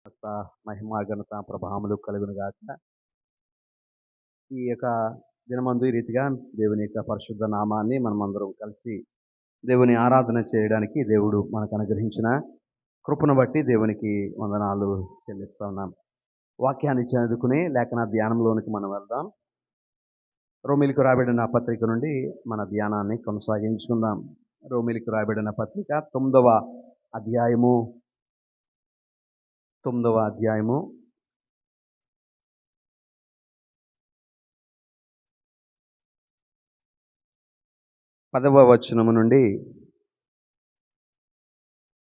సమస్త మహిమ ఘనత ప్రభావములు కలుగును గాక. ఈ యొక్క దినమందు ఈ రీతిగా దేవుని యొక్క పరిశుద్ధ నామాన్ని మనమందరం కలిసి దేవుని ఆరాధన చేయడానికి దేవుడు మనకు అనుగ్రహించిన కృపను బట్టి దేవునికి వందనాలు చెల్లిస్తా ఉన్నాం. వాక్యాన్ని చదువుకుని లేఖన ధ్యానంలోనికి మనం వెళ్దాం. రోమిలికి రాబడిన పత్రిక నుండి మన ధ్యానాన్ని కొనసాగించుకుందాం. రోమిలికి రాబడిన పత్రిక 9వ అధ్యాయము 10వ వచనము నుండి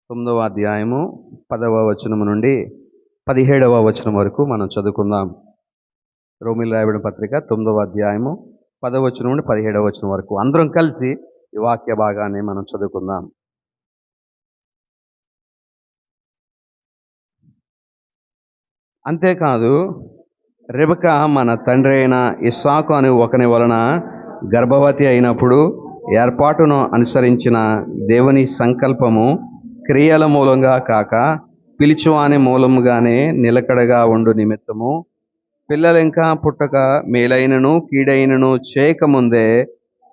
9వ అధ్యాయము 10వ వచనము నుండి 17వ వచనం వరకు మనం చదువుకుందాం. రోమిలి రాయబడిన పత్రిక 9వ అధ్యాయము 10వ వచనం నుండి 17వ వచనం వరకు అందరం కలిసి ఈ వాక్య భాగాన్ని మనం చదువుకుందాం. అంతేకాదు రెబెకా మన తండ్రి అయిన ఇస్సాకు అనే ఒకని వలన గర్భవతి అయినప్పుడు ఏర్పాటును అనుసరించిన దేవుని సంకల్పము క్రియల మూలంగా కాక పిలిచువాని మూలముగానే నిలకడగా ఉండు నిమిత్తము పిల్లలింకా పుట్టక మేలైనను కీడైనను చేయకముందే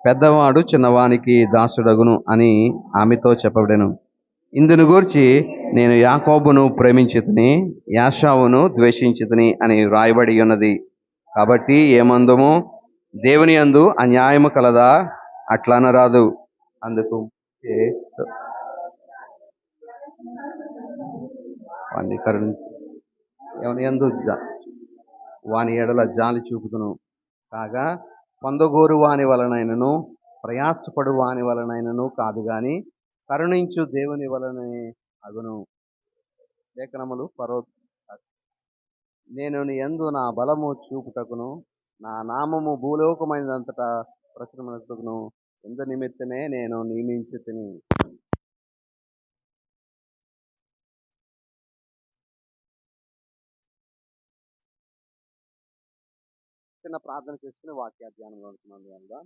పెద్దవాడు చిన్నవానికి దాసుడగును అని ఆమెతో చెప్పబడెను. ఇందును గూర్చి నేను యాకోబును ప్రేమించితిని, యాషావును ద్వేషించితిని అని వ్రాయబడి ఉన్నది. కాబట్టి ఏమందుము, దేవుని యందు అన్యాయము కలదా? అట్లనరాదు. అందుకు వాని ఎడల జాలి చూపుతును. కాగా పొందగోరు వాని వలనైనను ప్రయాసపడు వాని వలనైనను కాదు గాని కరుణించు దేవుని వలనే అగును. లేఖనములు నేను నీ యందు నా బలము చూపుటకును నా నామము భూలోకమైనంతటా ప్రచురమునకును ఎందు నిమిత్తమే నేను నియమించితిని. చిన్న ప్రార్థన చేసుకుని వాక్యాధ్యానంలో ఉంటున్నాను.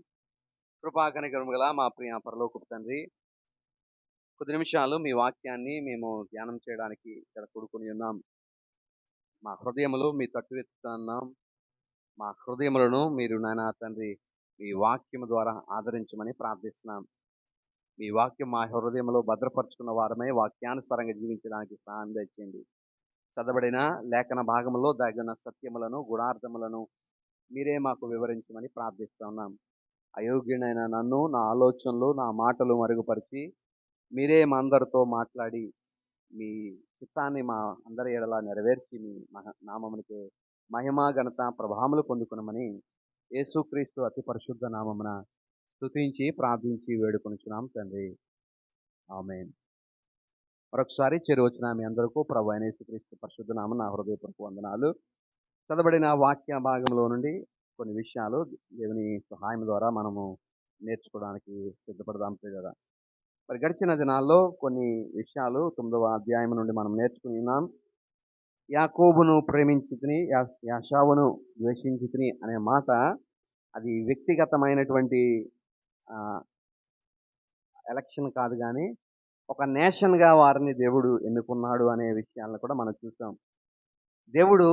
కృపాకనికరము గల మా ప్రియ పరలోకపు తండ్రి, కొద్ది నిమిషాలు మీ వాక్యాన్ని మేము ధ్యానం చేయడానికి ఇక్కడ కూడుకొని ఉన్నాం. మా హృదయములు మీ తట్టు ఎత్తుతున్నాం. మా హృదయములను మీరు నాయనా తండ్రి మీ వాక్యము ద్వారా ఆదరించమని ప్రార్థిస్తున్నాం. మీ వాక్యం మా హృదయంలో భద్రపరుచుకున్న వారమే వాక్యానుసారంగా జీవించడానికి సహాయం దయచేయండి. చదవబడిన లేఖన భాగంలో దాగిన సత్యములను గుణార్థములను మీరే మాకు వివరించమని ప్రార్థిస్తూ ఉన్నాం. అయోగ్యునైన నన్ను, నా ఆలోచనలు, నా మాటలు మరుగుపరిచి మీరే మా అందరితో మాట్లాడి మీ చిత్తాన్ని మా అందరి ఎడలా నెరవేర్చి మీ నామమునికే మహిమ ఘనత ప్రభావములు పొందుకునమని యేసుక్రీస్తు అతి పరిశుద్ధ నామమున స్తుతించి ప్రార్థించి వేడుకొనుచున్నాం తండ్రి. ఆమేన్. మరొకసారి చేరువచ్చిన మీ అందరికీ ప్రభు అయిన యేసుక్రీస్తు పరిశుద్ధ నామమున నా హృదయపూర్వక వందనాలు. చదవబడిన వాక్య భాగంలో నుండి కొన్ని విషయాలు దేవుని సహాయం ద్వారా మనము నేర్చుకోవడానికి సిద్ధపడదాం కదా. మరి గడిచిన దినాల్లో కొన్ని విషయాలు 9వ అధ్యాయం నుండి మనం నేర్చుకుని ఉన్నాం. యాకోబును ప్రేమించితిని, యాషావును ద్వేషించితిని అనే మాట అది వ్యక్తిగతమైనటువంటి ఎలక్షన్ కాదు, కానీ ఒక నేషన్గా వారిని దేవుడు ఎన్నుకున్నాడు అనే విషయాలను కూడా మనం చూసాం. దేవుడు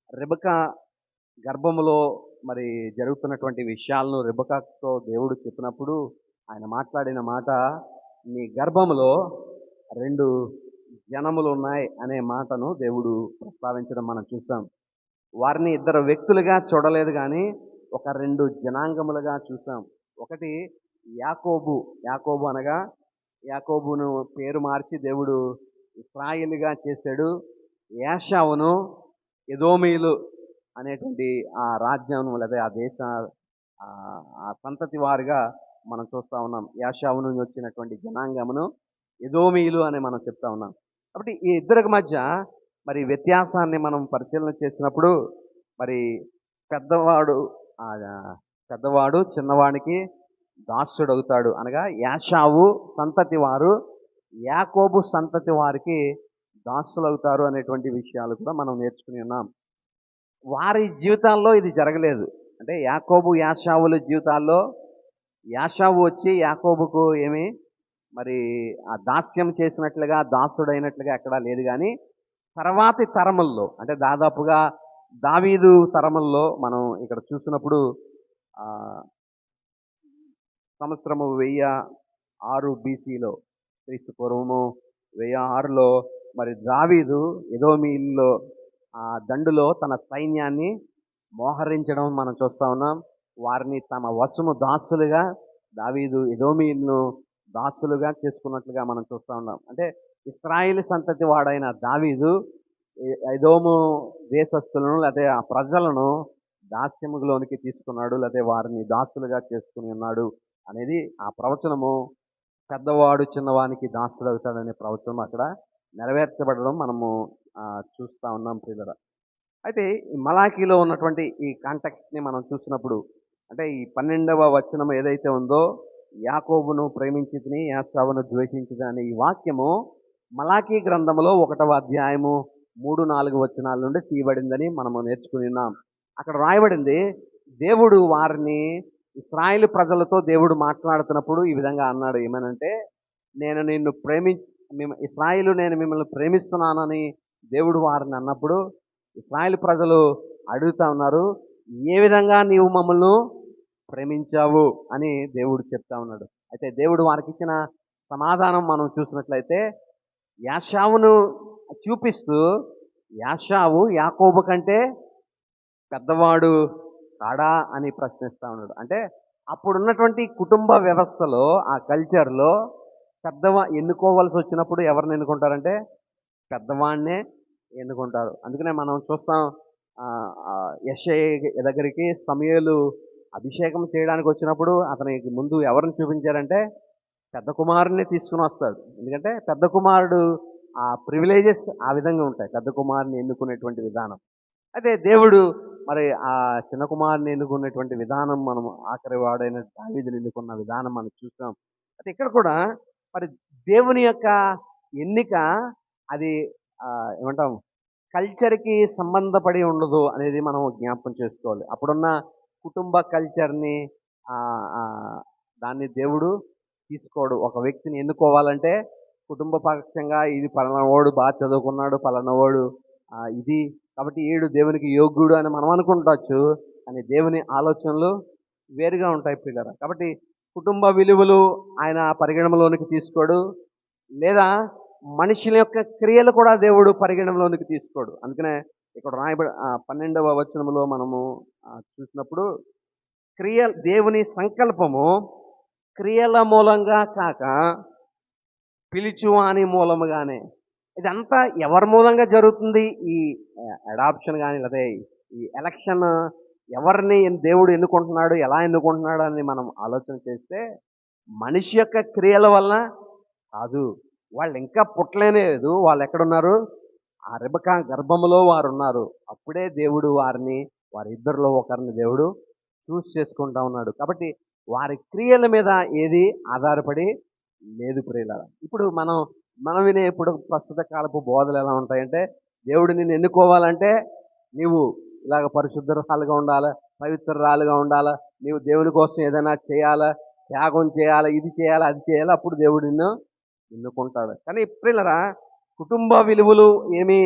రెబెకా గర్భములో మరి జరుగుతున్నటువంటి విషయాలను రెబెకాతో దేవుడు చెప్పినప్పుడు ఆయన మాట్లాడిన మాట, నీ గర్భములో 2 జనములు ఉన్నాయి అనే మాటను దేవుడు ప్రస్తావించడం మనం చూసాం. వారిని 2 వ్యక్తులుగా చూడలేదు, కానీ ఒక 2 జనాంగములుగా చూసాం. ఒకటి యాకోబు అనగా యాకోబును పేరు మార్చి దేవుడు ఇశ్రాయేలుగా చేశాడు. యాషావును ఎదోమీయులు అనేటువంటి ఆ రాజ్యం లేదా ఆ దేశ ఆ సంతతి వారిగా మనం చూస్తూ ఉన్నాం. యాషావు నుంచి వచ్చినటువంటి జనాంగమును ఎదోమీయులు అని మనం చెప్తా ఉన్నాం. కాబట్టి ఈ ఇద్దరికి మధ్య మరి వ్యత్యాసాన్ని మనం పరిశీలన చేసినప్పుడు మరి పెద్దవాడు చిన్నవాడికి దాసుడు అవుతాడు అనగా యాషావు సంతతి వారు యాకోబు సంతతి వారికి దాసులు అవుతారు అనేటువంటి విషయాలు కూడా మనం నేర్చుకుని ఉన్నాం. వారి జీవితాల్లో ఇది జరగలేదు. అంటే యాకోబు యాషావుల జీవితాల్లో యాషావు వచ్చి యాకోబుకు ఏమి మరి ఆ దాస్యం చేసినట్లుగా దాసుడైనట్లుగా ఎక్కడా లేదు, కానీ తర్వాతి తరముల్లో అంటే దాదాపుగా దావీదు తరముల్లో మనం ఇక్కడ చూసినప్పుడు ఆ, సంవత్సరము 1006 బీసీలో, క్రీస్తు పూర్వము 1006లో మరి దావీదు ఎదోమీయుల్లో ఆ దండులో తన సైన్యాన్ని మోహరించడం మనం చూస్తా ఉన్నాం. వారిని తమ వశము దాసులుగా దావీదు ఎదోమీయులను దాసులుగా చేసుకున్నట్లుగా మనం చూస్తా ఉన్నాం. అంటే ఇశ్రాయేలు సంతతి వాడైన దావీదు ఎదోము దేశస్థులను లేకపోతే ఆ ప్రజలను దాస్యములోనికి తీసుకున్నాడు, లేకపోతే వారిని దాసులుగా చేసుకుని ఉన్నాడు అనేది ఆ ప్రవచనము. పెద్దవాడు చిన్నవానికి దాసుడవుతాడనే ప్రవచనం అక్కడ నెరవేర్చబడడం మనము చూస్తా ఉన్నాం ప్రియులరా. అయితే ఈ మలాకీలో ఉన్నటువంటి ఈ కాంటెక్స్ట్ని మనం చూసినప్పుడు అంటే ఈ 12వ వచనం ఏదైతే ఉందో, యాకోబును ప్రేమించితిని యాకోబును ద్వేషించితిని అనే ఈ వాక్యము మలాకీ గ్రంథంలో 1వ అధ్యాయము 3-4 వచనాల నుండి తీయబడిందని మనము నేర్చుకుని ఉన్నాం. అక్కడ రాయబడింది, దేవుడు వారిని ఇశ్రాయేలు ప్రజలతో దేవుడు మాట్లాడుతున్నప్పుడు ఈ విధంగా అన్నాడు. ఏమనంటే, నేను నిన్ను ఇశ్రాయేలు నేను మిమ్మల్ని ప్రేమిస్తున్నానని దేవుడు వారిని అన్నప్పుడు ఇశ్రాయేలు ప్రజలు అడుగుతా ఉన్నారు, ఏ విధంగా నీవు మమ్మల్ని ప్రేమించావు అని దేవుడు చెప్తా ఉన్నాడు. అయితే దేవుడు వారికి ఇచ్చిన సమాధానం మనం చూసినట్లయితే, యాషావును చూపిస్తూ యాషావు యాకోబు కంటే పెద్దవాడు కాడా అని ప్రశ్నిస్తా ఉన్నాడు. అంటే అప్పుడున్నటువంటి కుటుంబ వ్యవస్థలో ఆ కల్చర్లో ఎన్నుకోవాల్సి వచ్చినప్పుడు ఎవరిని ఎన్నుకుంటారంటే పెద్దవాడినే ఎన్నుకుంటారు. అందుకనే మనం చూస్తాం యెషయ దగ్గరికి సమూయేలు అభిషేకం చేయడానికి వచ్చినప్పుడు అతనికి ముందు ఎవరిని చూపించారంటే పెద్ద కుమారుని తీసుకుని వస్తాడు. ఎందుకంటే పెద్ద కుమారుడు ఆ ప్రివిలేజెస్ ఆ విధంగా ఉంటాయి, పెద్ద కుమారుని ఎన్నుకునేటువంటి విధానం. అయితే దేవుడు మరి ఆ చిన్న కుమారుని ఎన్నుకునేటువంటి విధానం మనం ఆఖరి వాడైన దావీదుని ఎన్నుకున్న విధానం మనం చూస్తాం. అయితే ఇక్కడ కూడా మరి దేవుని యొక్క ఎన్నిక అది ఏమంటాం కల్చర్కి సంబంధపడి ఉండదు అనేది మనం జ్ఞాపకం చేసుకోవాలి. అప్పుడున్న కుటుంబ కల్చర్ని దాన్ని దేవుడు తీసుకోడు. ఒక వ్యక్తిని ఎన్నుకోవాలంటే కుటుంబ పక్షంగా ఇది పలానావాడు బాగా చదువుకున్నాడు, పలానావాడు ఇది కాబట్టి ఈడు దేవునికి యోగ్యుడు అని మనం అనుకుంటవచ్చు, కానీ దేవుని ఆలోచనలు వేరుగా ఉంటాయి పిల్లరా. కాబట్టి కుటుంబ విలువలు ఆయన పరిగణనలోనికి తీసుకోడు, లేదా మనుషుల యొక్క క్రియలు కూడా దేవుడు పరిగణనలోనికి తీసుకోడు. అందుకనే ఇక్కడ రాయబడి 12వ వచనంలో మనము చూసినప్పుడు దేవుని సంకల్పము క్రియల మూలంగా కాక పిలిచువాని మూలముగానే. ఇదంతా ఎవరి మూలంగా జరుగుతుంది? ఈ అడాప్షన్ కానీ లేదా ఈ ఎలక్షన్ ఎవరిని దేవుడు ఎన్నుకుంటున్నాడు, ఎలా ఎన్నుకుంటున్నాడు అని మనం ఆలోచన చేస్తే మనిషి యొక్క క్రియల వలన కాదు. వాళ్ళు ఇంకా పుట్టలేదు, వాళ్ళు ఎక్కడున్నారు? ఆ రెబెకా గర్భములో వారు ఉన్నారు. అప్పుడే దేవుడు వారిద్దరిలో ఒకరిని దేవుడు చూస్ చేసుకుంటా ఉన్నాడు. కాబట్టి వారి క్రియల మీద ఏది ఆధారపడి లేదు ప్రియులారా. ఇప్పుడు మనం వినే ఇప్పుడు ప్రస్తుత కాలపు బోధలు ఎలా ఉంటాయంటే, దేవుడు నిన్ను ఎన్నుకోవాలంటే నీవు ఇలాగ పరిశుద్ధరాలుగా ఉండాలా, పవిత్రరాలుగా ఉండాలా, నీవు దేవుని కోసం ఏదైనా చేయాలా, త్యాగం చేయాలా, ఇది చేయాలా, అది చేయాలా, అప్పుడు దేవుడు నిన్ను ఎన్నుకుంటాడు. కానీ ప్రియులారా, కుటుంబ విలువలు ఏమీ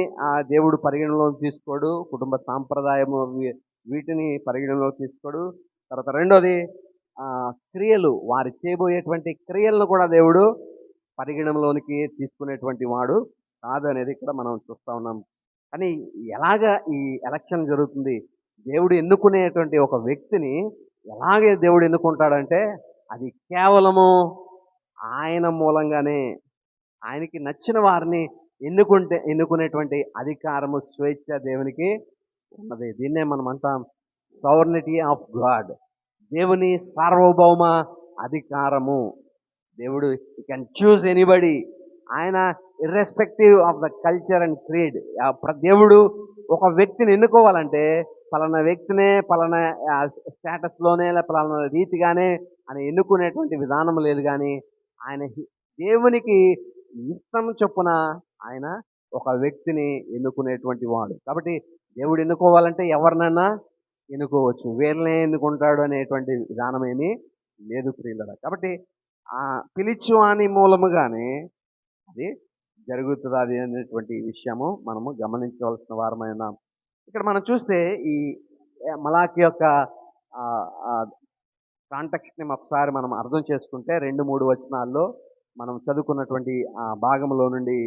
దేవుడు పరిగణలోకి తీసుకోడు, కుటుంబ సాంప్రదాయము వీటిని పరిగణలోకి తీసుకోడు. తర్వాత రెండోది క్రియలు, వారి చేయబోయేటువంటి క్రియలను కూడా దేవుడు పరిగణనలోనికి తీసుకునేటువంటి వాడు కాదు అనేది ఇక్కడ మనం చూస్తూ ఉన్నాం. కానీ ఎలాగ ఈ ఎలక్షన్ జరుగుతుంది? దేవుడు ఎన్నుకునేటువంటి ఒక వ్యక్తిని ఎలాగే దేవుడు ఎన్నుకుంటాడంటే అది కేవలము ఆయన మూలంగానే. ఆయనకి నచ్చిన వారిని ఎన్నుకునేటువంటి అధికారము, స్వేచ్ఛ దేవునికి ఉన్నది. దీన్నే మనం అంటాం సవర్నిటీ ఆఫ్ గాడ్, దేవుని సార్వభౌమ అధికారము. దేవుడు యూ కెన్ చూజ్ ఎనీబడి. ఆయన irrespective of the culture and creed. దేవుడు ఒక వ్యక్తిని ఎన్నుకోవాలంటే పలానా వ్యక్తినే పలానా స్టేటస్లోనే పలానా రీతిగానే అని ఎన్నుకునేటువంటి విధానం లేదు. కానీ ఆయన దేవునికి ఇష్టం చొప్పున ఆయన ఒక వ్యక్తిని ఎన్నుకునేటువంటి వాడు. కాబట్టి దేవుడు ఎన్నుకోవాలంటే ఎవరినైనా ఎన్నుకోవచ్చు, వీళ్ళనే ఎన్నుకుంటాడు అనేటువంటి విధానం ఏమీ లేదు ప్రియులరా. కాబట్టి పిలిచువాని మూలముగానే అది జరుగుతుంది అనేటువంటి విషయము మనము గమనించవలసిన వారమై ఉన్నాం. ఇక్కడ మనం చూస్తే ఈ మలాకి యొక్క కాంటెక్స్ట్ని ఒకసారి మనం అర్థం చేసుకుంటే 2-3 వచనాల్లో మనం చదువుకున్నటువంటి ఆ భాగంలో నుండి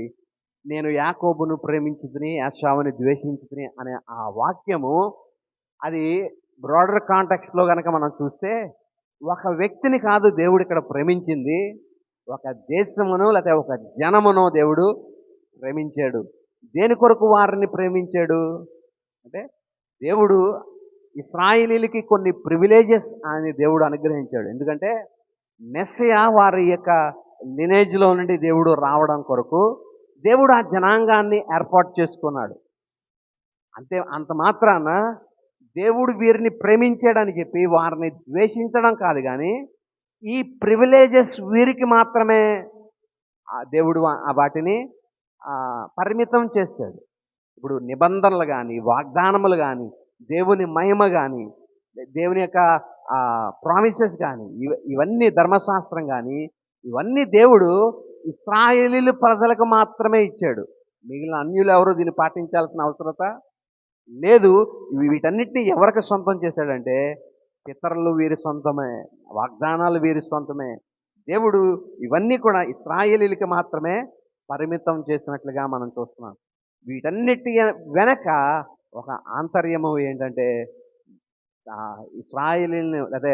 నేను యాకోబును ప్రేమించుతుని ఏశావుని ద్వేషించుతుని అనే ఆ వాక్యము అది బ్రాడర్ కాంటెక్స్ట్లో కనుక మనం చూస్తే ఒక వ్యక్తిని కాదు దేవుడు ఇక్కడ ప్రేమించింది, ఒక దేశమును లేకపోతే ఒక జనమును దేవుడు ప్రేమించాడు. దేని కొరకు వారిని ప్రేమించాడు అంటే దేవుడు ఇశ్రాయేలీలకి కొన్ని ప్రివిలేజెస్ అని దేవుడు అనుగ్రహించాడు. ఎందుకంటే మెస్సియా వారి యొక్క లినేజ్లో నుండి దేవుడు రావడం కొరకు దేవుడు ఆ జనాంగాన్ని ఏర్పాటు చేసుకున్నాడు. అంత మాత్రాన దేవుడు వీరిని ప్రేమించాడని చెప్పి వారిని ద్వేషించడం కాదు, కానీ ఈ ప్రివిలేజెస్ వీరికి మాత్రమే దేవుడు వాటిని పరిమితం చేశాడు. ఇప్పుడు నిబంధనలు కానీ, వాగ్దానములు కానీ, దేవుని మహిమ కానీ, దేవుని యొక్క ప్రామిసెస్ కానీ, ఇవన్నీ ధర్మశాస్త్రం కానీ, ఇవన్నీ దేవుడు ఇశ్రాయేలీలు ప్రజలకు మాత్రమే ఇచ్చాడు. మిగిలిన అన్యులు ఎవరు దీన్ని పాటించాల్సిన అవసరత లేదు. వీటన్నిటిని ఎవరికి సొంతం చేశాడంటే పితరులు వీరి సొంతమే, వాగ్దానాలు వీరి సొంతమే. దేవుడు ఇవన్నీ కూడా ఇశ్రాయేలీలకి మాత్రమే పరిమితం చేసినట్లుగా మనం చూస్తున్నాం. వీటన్నిటి వెనక ఒక ఆంతర్యము ఏంటంటే ఇశ్రాయేలీని అదే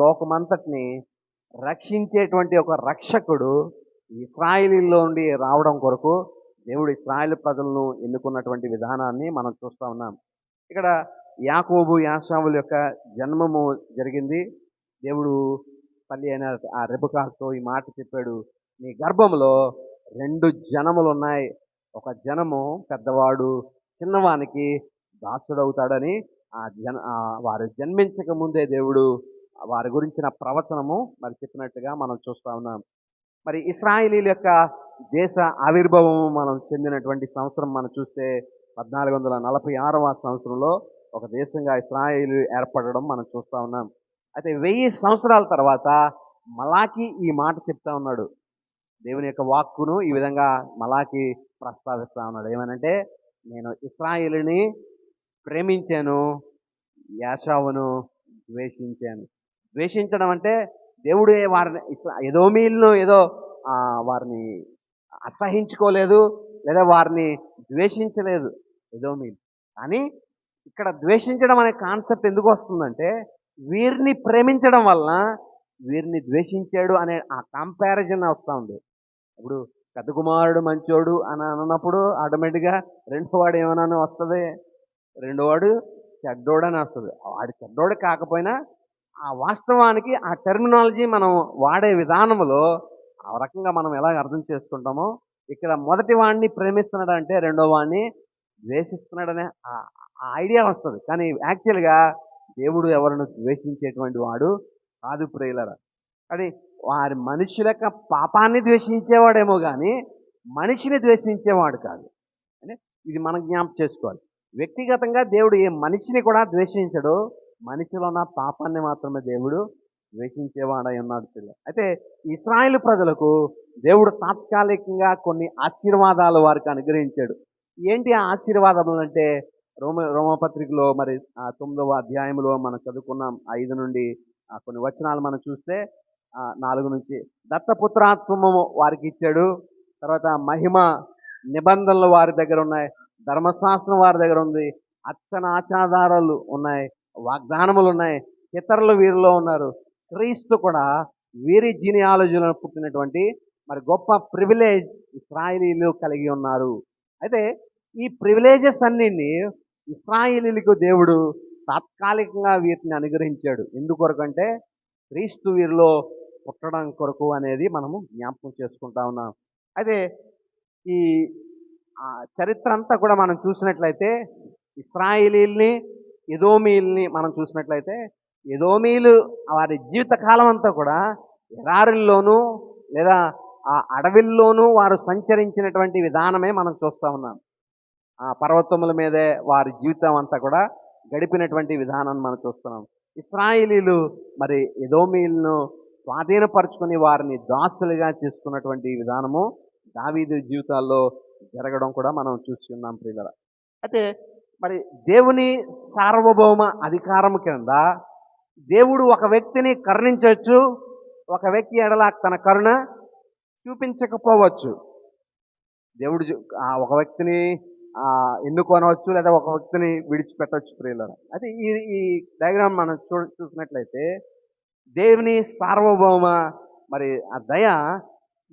లోకమంతటిని రక్షించేటువంటి ఒక రక్షకుడు ఇశ్రాయేలీలో నుండి రావడం కొరకు దేవుడు ఇశ్రాయేల్ ప్రజలను ఎన్నుకున్నటువంటి విధానాన్ని మనం చూస్తూ ఉన్నాం. ఇక్కడ యాకోబు యాశావుల యొక్క జన్మము జరిగింది. దేవుడు తల్లి అయిన ఆ రెబెకాతో ఈ మాట చెప్పాడు, నీ గర్భంలో 2 జనములు ఉన్నాయి, ఒక జనము పెద్దవాడు చిన్నవానికి దాసుడవుతాడని వారు జన్మించక ముందే దేవుడు వారి గురించిన ప్రవచనము మరి చెప్పినట్టుగా మనం చూస్తూ ఉన్నాం. మరి ఇశ్రాయేలీల యొక్క దేశ ఆవిర్భావము మనం చెందినటువంటి సంవత్సరం మనం చూస్తే 1446వ సంవత్సరంలో ఒక దేశంగా ఇశ్రాయేలు ఏర్పడడం మనం చూస్తూ ఉన్నాం. అయితే 1000 సంవత్సరాల తర్వాత మలాకి ఈ మాట చెప్తా ఉన్నాడు. దేవుని యొక్క వాక్కును ఈ విధంగా మలాకి ప్రస్తావిస్తూ ఉన్నాడు. ఏమనంటే నేను ఇశ్రాయేలుని ప్రేమించాను, యాశావును ద్వేషించాను. ద్వేషించడం అంటే దేవుడే వారిని ఎదోమీలను ఏదో వారిని అసహించుకోలేదు లేదా వారిని ద్వేషించలేదు ఎదోమీలు. కానీ ఇక్కడ ద్వేషించడం అనే కాన్సెప్ట్ ఎందుకు వస్తుందంటే వీరిని ప్రేమించడం వలన వీరిని ద్వేషించాడు అనే ఆ కంపారిజన్ వస్తూ ఉంది. ఇప్పుడు పెద్ద కుమారుడు మంచోడు అని అన్నప్పుడు ఆటోమేటిక్గా రెండోవాడు ఏమన్నా వస్తుంది, రెండోవాడు చెడ్డోడని వస్తుంది. వాడు చెడ్డోడు కాకపోయినా ఆ వాస్తవానికి ఆ టెర్మినాలజీ మనం వాడే విధానంలో ఆ రకంగా మనం ఎలా అర్థం చేసుకుంటామో ఇక్కడ మొదటి వాడిని ప్రేమిస్తున్నాడు అంటే రెండో వాడిని ద్వేషిస్తున్నాడనే ఆ ఐడియా వస్తుంది. కానీ యాక్చువల్గా దేవుడు ఎవరిని ద్వేషించేటువంటి వాడు కాదు ప్రియులారా. అది వారి మనుషుల యొక్క పాపాన్ని ద్వేషించేవాడేమో కానీ మనిషిని ద్వేషించేవాడు కాదు. అంటే ఇది మనం జ్ఞాపకం చేసుకోవాలి. వ్యక్తిగతంగా దేవుడు ఏ మనిషిని కూడా ద్వేషించడు, మనిషిలో ఉన్న పాపాన్ని మాత్రమే దేవుడు ద్వేషించేవాడై ఉన్నాడు పిల్ల. అయితే ఇశ్రాయేలు ప్రజలకు దేవుడు తాత్కాలికంగా కొన్ని ఆశీర్వాదాలు వారికి అనుగ్రహించాడు. ఏంటి ఆ ఆశీర్వాదములు అంటే రోమపత్రికలో మరి 9వ అధ్యాయంలో మనం చదువుకున్నాం 5 నుండి కొన్ని వచనాలు మనం చూస్తే 4 నుంచి దత్తపుత్రాత్మము వారికి ఇచ్చాడు. తర్వాత మహిమ నిబంధనలు వారి దగ్గర ఉన్నాయి, ధర్మశాస్త్రం వారి దగ్గర ఉంది, అర్చన ఆచారాలు ఉన్నాయి, వాగ్దానములు ఉన్నాయి, పితరులు వీరిలో ఉన్నారు. క్రీస్తు కూడా వీరి జీనియాలజీలో పుట్టినటువంటి మరి గొప్ప ప్రివిలేజ్ ఇశ్రాయేలీలు కలిగి ఉన్నారు. అయితే ఈ ప్రివిలేజెస్ అన్నింటినీ ఇశ్రాయేలీలకు దేవుడు తాత్కాలికంగా వీటిని అనుగ్రహించాడు. ఎందుకొరకంటే క్రీస్తు వీరిలో పుట్టడం కొరకు అనేది మనము జ్ఞాపకం చేసుకుంటా ఉన్నాం. అయితే ఈ చరిత్ర అంతా కూడా మనం చూసినట్లయితే ఇశ్రాయేలీల్ని ఎదోమీల్ని మనం చూసినట్లయితే ఎదోమీలు వారి జీవితకాలం అంతా కూడా ఎడారుల్లోనూ లేదా ఆ అడవిల్లోనూ వారు సంచరించినటువంటి విధానమే మనం చూస్తూ ఉన్నాం. ఆ పర్వతముల మీదే వారి జీవితం అంతా కూడా గడిపినటువంటి విధానాన్ని మనం చూస్తున్నాం. ఇశ్రాయేలీలు మరి ఎదోమీలను స్వాధీనపరుచుకొని వారిని దాసులుగా చేసుకున్నటువంటి విధానము దావీదు జీవితాల్లో జరగడం కూడా మనం చూసి ఉన్నాం ప్రియులారా. అయితే మరి దేవుని సార్వభౌమ అధికారం కింద దేవుడు ఒక వ్యక్తిని కరుణించవచ్చు, ఒక వ్యక్తి ఎడల తన కరుణ చూపించకపోవచ్చు. దేవుడు ఒక వ్యక్తిని ఎన్నుకొనవచ్చు, లేదా ఒక వ్యక్తిని విడిచిపెట్టవచ్చు ప్రియులారా. అయితే ఈ ఈ డయాగ్రామ్ మనం చూసినట్లయితే దేవుని సార్వభౌమ మరి ఆ దయ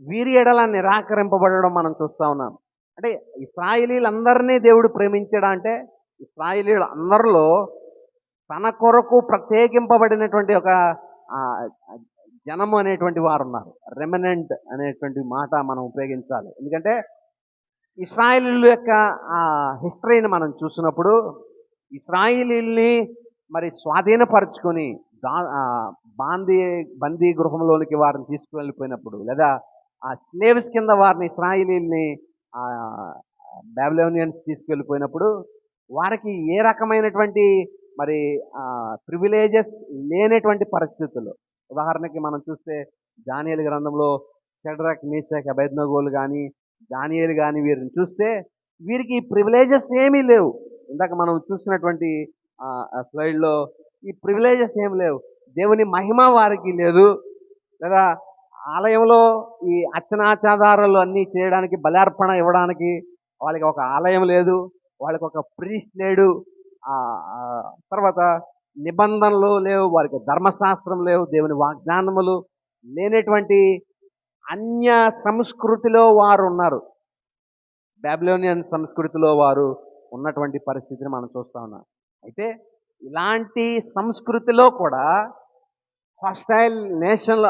వీరి ఎడల నిరాకరింపబడడం మనం చూస్తా ఉన్నాం. అంటే ఇశ్రాయేలీలందరినీ దేవుడు ప్రేమించడా అంటే ఇశ్రాయేలీలు అందరిలో తన కొరకు ప్రత్యేకింపబడినటువంటి ఒక ఆ, జనము అనేటువంటి వారు ఉన్నారు. రెమనెంట్ అనేటువంటి మాట మనం ఉపయోగించాలి. ఎందుకంటే ఇశ్రాయేలీల యొక్క హిస్టరీని మనం చూసినప్పుడు ఇశ్రాయేలీల్ని మరి స్వాధీనపరచుకొని బందీ గృహంలోనికి వారిని తీసుకువెళ్ళిపోయినప్పుడు, లేదా ఆ స్లేవ్స్ కింద వారిని ఇశ్రాయేలీల్ని బాబిలోనియన్స్ తీసుకెళ్ళిపోయినప్పుడు వారికి ఏ రకమైనటువంటి మరి ప్రివిలేజెస్ లేనటువంటి పరిస్థితులు. ఉదాహరణకి మనం చూస్తే దానియేలు గ్రంథంలో షడ్రక్, మేషక్, అబేద్నెగోలు కానీ దానియేలు కానీ వీరిని చూస్తే వీరికి ప్రివిలేజెస్ ఏమీ లేవు. ఇందాక మనం చూసినటువంటి స్లైడ్లో ఈ ప్రివిలేజెస్ ఏమి లేవు. దేవుని మహిమ వారికి లేదు, లేదా ఆలయంలో ఈ అర్చనాచారాలు అన్నీ చేయడానికి, బలార్పణ ఇవ్వడానికి వాళ్ళకి ఒక ఆలయం లేదు, వాళ్ళకి ఒక ప్రీస్ట్ లేడు, తర్వాత నిబంధనలు లేవు, వారికి ధర్మశాస్త్రం లేవు, దేవుని వాగ్దానములు లేనటువంటి అన్య సంస్కృతిలో వారు ఉన్నారు. బాబిలోనియన్ సంస్కృతిలో వారు ఉన్నటువంటి పరిస్థితిని మనం చూస్తా ఉన్నాం. అయితే ఇలాంటి సంస్కృతిలో కూడా హాస్టైల్ నేషనల్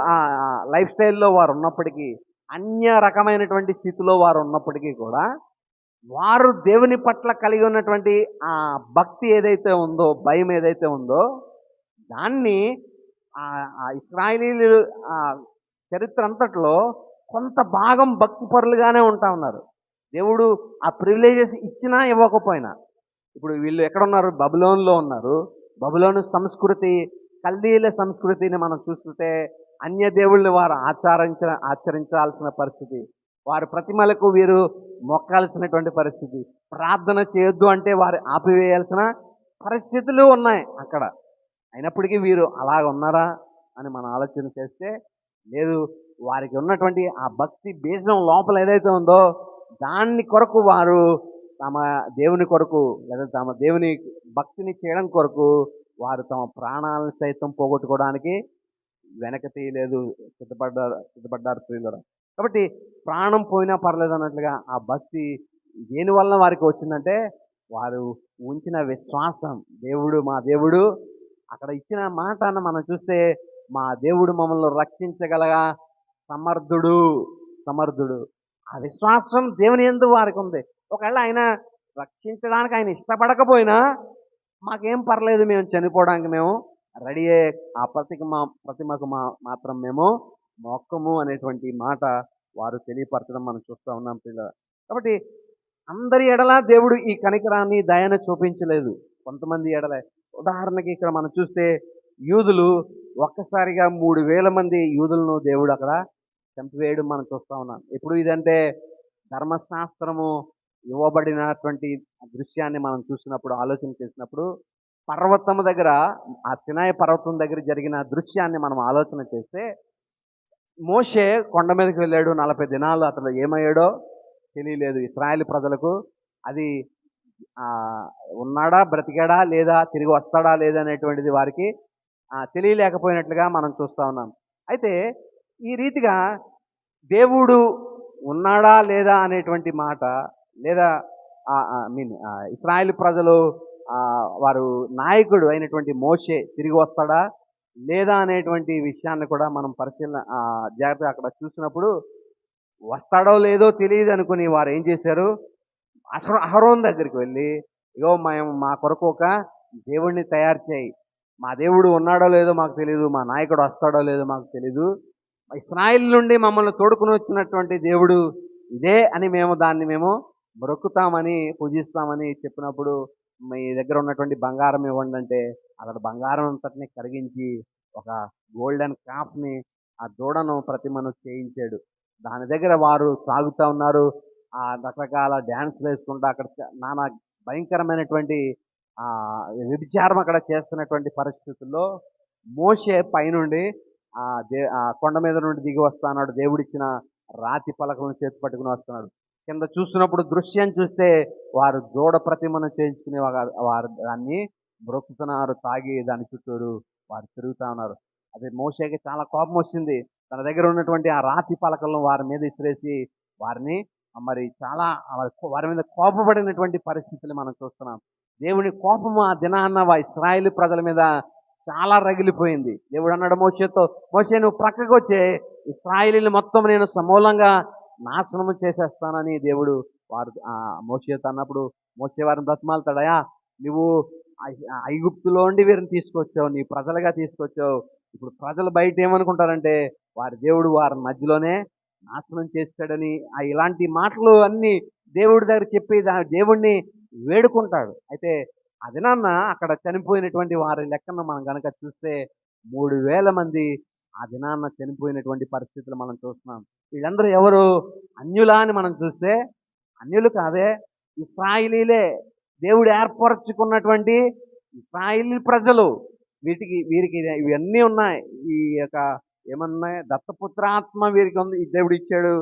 లైఫ్ స్టైల్లో వారు ఉన్నప్పటికీ, అన్య రకమైనటువంటి స్థితిలో వారు ఉన్నప్పటికీ కూడా వారు దేవుని పట్ల కలిగి ఉన్నటువంటి ఆ భక్తి ఏదైతే ఉందో, భయం ఏదైతే ఉందో, దాన్ని ఇశ్రాయేలీలు చరిత్ర అంతట్లో కొంత భాగం భక్తిపరులుగానే ఉంటా ఉన్నారు. దేవుడు ఆ ప్రివిలేజెస్ ఇచ్చినా ఇవ్వకపోయినా. ఇప్పుడు వీళ్ళు ఎక్కడున్నారు? బబులోన్లో ఉన్నారు. బబులోను సంస్కృతి, కల్దీల సంస్కృతిని మనం చూస్తుంటే అన్య దేవుళ్ళని వారు ఆచరించాల్సిన పరిస్థితి, వారి ప్రతిమలకు వీరు మొక్కాల్సినటువంటి పరిస్థితి, ప్రార్థన చేయొద్దు అంటే వారు ఆపివేయాల్సిన పరిస్థితులు ఉన్నాయి అక్కడ. అయినప్పటికీ వీరు అలాగ ఉన్నారా అని మనం ఆలోచన చేస్తే లేదు. వారికి ఉన్నటువంటి ఆ భక్తి బీజం లోపల ఏదైతే ఉందో దాన్ని కొరకు వారు తమ దేవుని కొరకు, లేదా తమ దేవుని భక్తిని చేయడం కొరకు వారు తమ ప్రాణాలను సైతం పోగొట్టుకోవడానికి వెనక తీయలేదు, సిద్ధపడ్డారు ప్రియులారా. కాబట్టి ప్రాణం పోయినా పర్లేదు అన్నట్లుగా ఆ భక్తి దేనివల్ల వారికి వచ్చిందంటే వారు ఉంచిన విశ్వాసం. దేవుడు, మా దేవుడు అక్కడ ఇచ్చిన మాటను మనం చూస్తే, మా దేవుడు మమ్మల్ని రక్షించగలగా సమర్థుడు. ఆ విశ్వాసం దేవుని యందు వారికి ఉంది. ఒకవేళ ఆయన రక్షించడానికి ఆయన ఇష్టపడకపోయినా మాకేం పర్లేదు, మేము చనిపోవడానికి మేము రెడీయే, ఆ ప్రతిమకు మాత్రం మేము మొక్కము అనేటువంటి మాట వారు తెలియపరచడం మనం చూస్తూ ఉన్నాం పిల్లలు. కాబట్టి అందరి ఎడల దేవుడు ఈ కనికరాన్ని, దయను చూపించలేదు, కొంతమంది ఎడలే. ఉదాహరణకి ఇక్కడ మనం చూస్తే యూదులు ఒక్కసారిగా 3,000 మంది యూదులను దేవుడు అక్కడ చంపివేయడం మనం చూస్తూ ఉన్నాం. ఎప్పుడు ఇదంటే ధర్మశాస్త్రము ఇవ్వబడినటువంటి దృశ్యాన్ని మనం చూసినప్పుడు, ఆలోచన చేసినప్పుడు, పర్వతం దగ్గర, ఆ సినాయి పర్వతం దగ్గర జరిగిన దృశ్యాన్ని మనం ఆలోచన చేస్తే, మోషే కొండ మీదకి వెళ్ళాడు, 40 దినాలు అతను ఏమయ్యాడో తెలియలేదు ఇశ్రాయేలు ప్రజలకు. అది ఉన్నాడా, బ్రతికాడా, లేదా తిరిగి వస్తాడా లేదా అనేటువంటిది వారికి తెలియలేకపోయినట్లుగా మనం చూస్తూ ఉన్నాం. అయితే ఈ రీతిగా దేవుడు ఉన్నాడా లేదా అనేటువంటి మాట, లేదా ఇశ్రాయేలు ప్రజలు వారు నాయకుడు అయినటువంటి మోషే తిరిగి వస్తాడా లేదా అనేటువంటి విషయాన్ని కూడా మనం జాగ్రత్తగా అక్కడ చూసినప్పుడు, వస్తాడో లేదో తెలియదు అనుకుని వారు ఏం చేశారు, అహరోన్ దగ్గరికి వెళ్ళి, ఇగో మా కొరకు ఒక దేవుడిని తయారు చేయి, మా దేవుడు ఉన్నాడో లేదో మాకు తెలియదు, మా నాయకుడు వస్తాడో లేదో మాకు తెలీదు, ఇశ్రాయేలు నుండి మమ్మల్ని తోడుకుని వచ్చినటువంటి దేవుడు ఇదే అని దాన్ని మేము మొక్కుతామని, పూజిస్తామని చెప్పినప్పుడు, మీ దగ్గర ఉన్నటువంటి బంగారం ఇవ్వండి అంటే అక్కడ బంగారం అంతటిని కరిగించి ఒక గోల్డెన్ కాఫ్ని, ఆ దూడను ప్రతిమను చేయించాడు. దాని దగ్గర వారు సాగుతూ ఉన్నారు. ఆ రకరకాల డ్యాన్స్‌లు వేసుకుంటూ అక్కడ నానా భయంకరమైనటువంటి వ్యభిచారం అక్కడ చేస్తున్నటువంటి పరిస్థితుల్లో మోషే పైనుండి కొండ మీద నుండి దిగి వస్తున్నాడు. దేవుడిచ్చిన రాతి పలకలను చేతి పట్టుకుని వస్తున్నాడు. కింద చూస్తున్నప్పుడు దృశ్యం చూస్తే వారు దూడ ప్రతిమను చేయించుకునే వారు దాన్ని బ్రొక్కుతున్నారు, తాగి దాని చుట్టూరు వారు తిరుగుతా ఉన్నారు. అది మోషేకి చాలా కోపం వచ్చింది. తన దగ్గర ఉన్నటువంటి ఆ రాతి పలకలను వారి మీద ఇసిరేసి వారిని మరి చాలా వారి మీద కోపపడినటువంటి పరిస్థితులు మనం చూస్తున్నాం. దేవుని కోపము ఆ దినాన్న ఇశ్రాయేలు ప్రజల మీద చాలా రగిలిపోయింది. దేవుడు అన్నాడు మోషేతో, మోషే నువ్వు ప్రక్కకు వచ్చే, ఇశ్రాయేలీని మొత్తం నేను సమూలంగా నాశనము చేసేస్తానని దేవుడు మోషేతో అన్నప్పుడు మోషే వారిని బ్రతిమాలుతాడయా, నువ్వు ఐగుప్తులోండి వీరిని తీసుకొచ్చావు, నీ ప్రజలుగా తీసుకొచ్చావు. ఇప్పుడు ప్రజలు బయట ఏమనుకుంటారంటే వారి దేవుడు వారి మధ్యలోనే నాశనం చేస్తాడని ఇలాంటి మాటలు అన్నీ దేవుడి దగ్గర చెప్పి దేవుణ్ణి వేడుకుంటాడు. అయితే అదినాన్న అక్కడ చనిపోయినటువంటి వారి లెక్కను మనం కనుక చూస్తే 3000 మంది ఆ దినాన్న చనిపోయినటువంటి పరిస్థితులు మనం చూస్తున్నాం. వీళ్ళందరూ ఎవరు? అన్యులా అని మనం చూస్తే అన్యులు కాదే, ఇశ్రాయేలీలే. దేవుడు ఏర్పరచుకున్నటువంటి ఇశ్రాయేలీ ప్రజలు. వీరికి ఇవన్నీ ఉన్నాయి. ఈ యొక్క ఏమన్నాయి? దత్తపుత్రాత్మ వీరికి ఉంది, దేవుడు ఇచ్చాడు.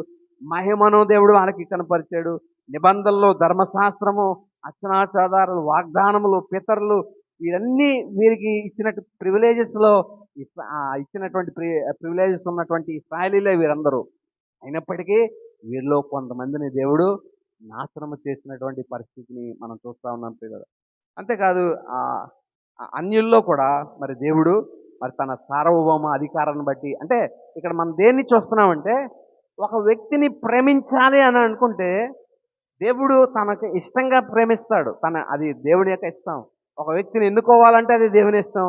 మహిమను దేవుడు వాళ్ళకి కనపరిచాడు. నిబంధనలు, ధర్మశాస్త్రము, అర్చనాచారాలు, వాగ్దానములు, పితరులు, ఇవన్నీ వీరికి ఇచ్చినట్టు ప్రివిలేజెస్లో ఇచ్చినటువంటి ప్రివిలేజెస్ ఉన్నటువంటి ఇశ్రాయేలీలే వీరందరూ. అయినప్పటికీ వీరిలో కొంతమందిని దేవుడు నాశనము చేసినటువంటి పరిస్థితిని మనం చూస్తూ ఉన్నాం పిల్లలు. అంతేకాదు అన్యుల్లో కూడా మరి దేవుడు మరి తన సార్వభౌమ అధికారాన్ని బట్టి, అంటే ఇక్కడ మనం దేన్ని చూస్తున్నామంటే ఒక వ్యక్తిని ప్రేమించాలి అని అనుకుంటే దేవుడు తనకు ఇష్టంగా ప్రేమిస్తాడు. అది దేవుని యొక్క ఇష్టం. ఒక వ్యక్తిని ఎన్నుకోవాలంటే అది దేవుని ఇష్టం.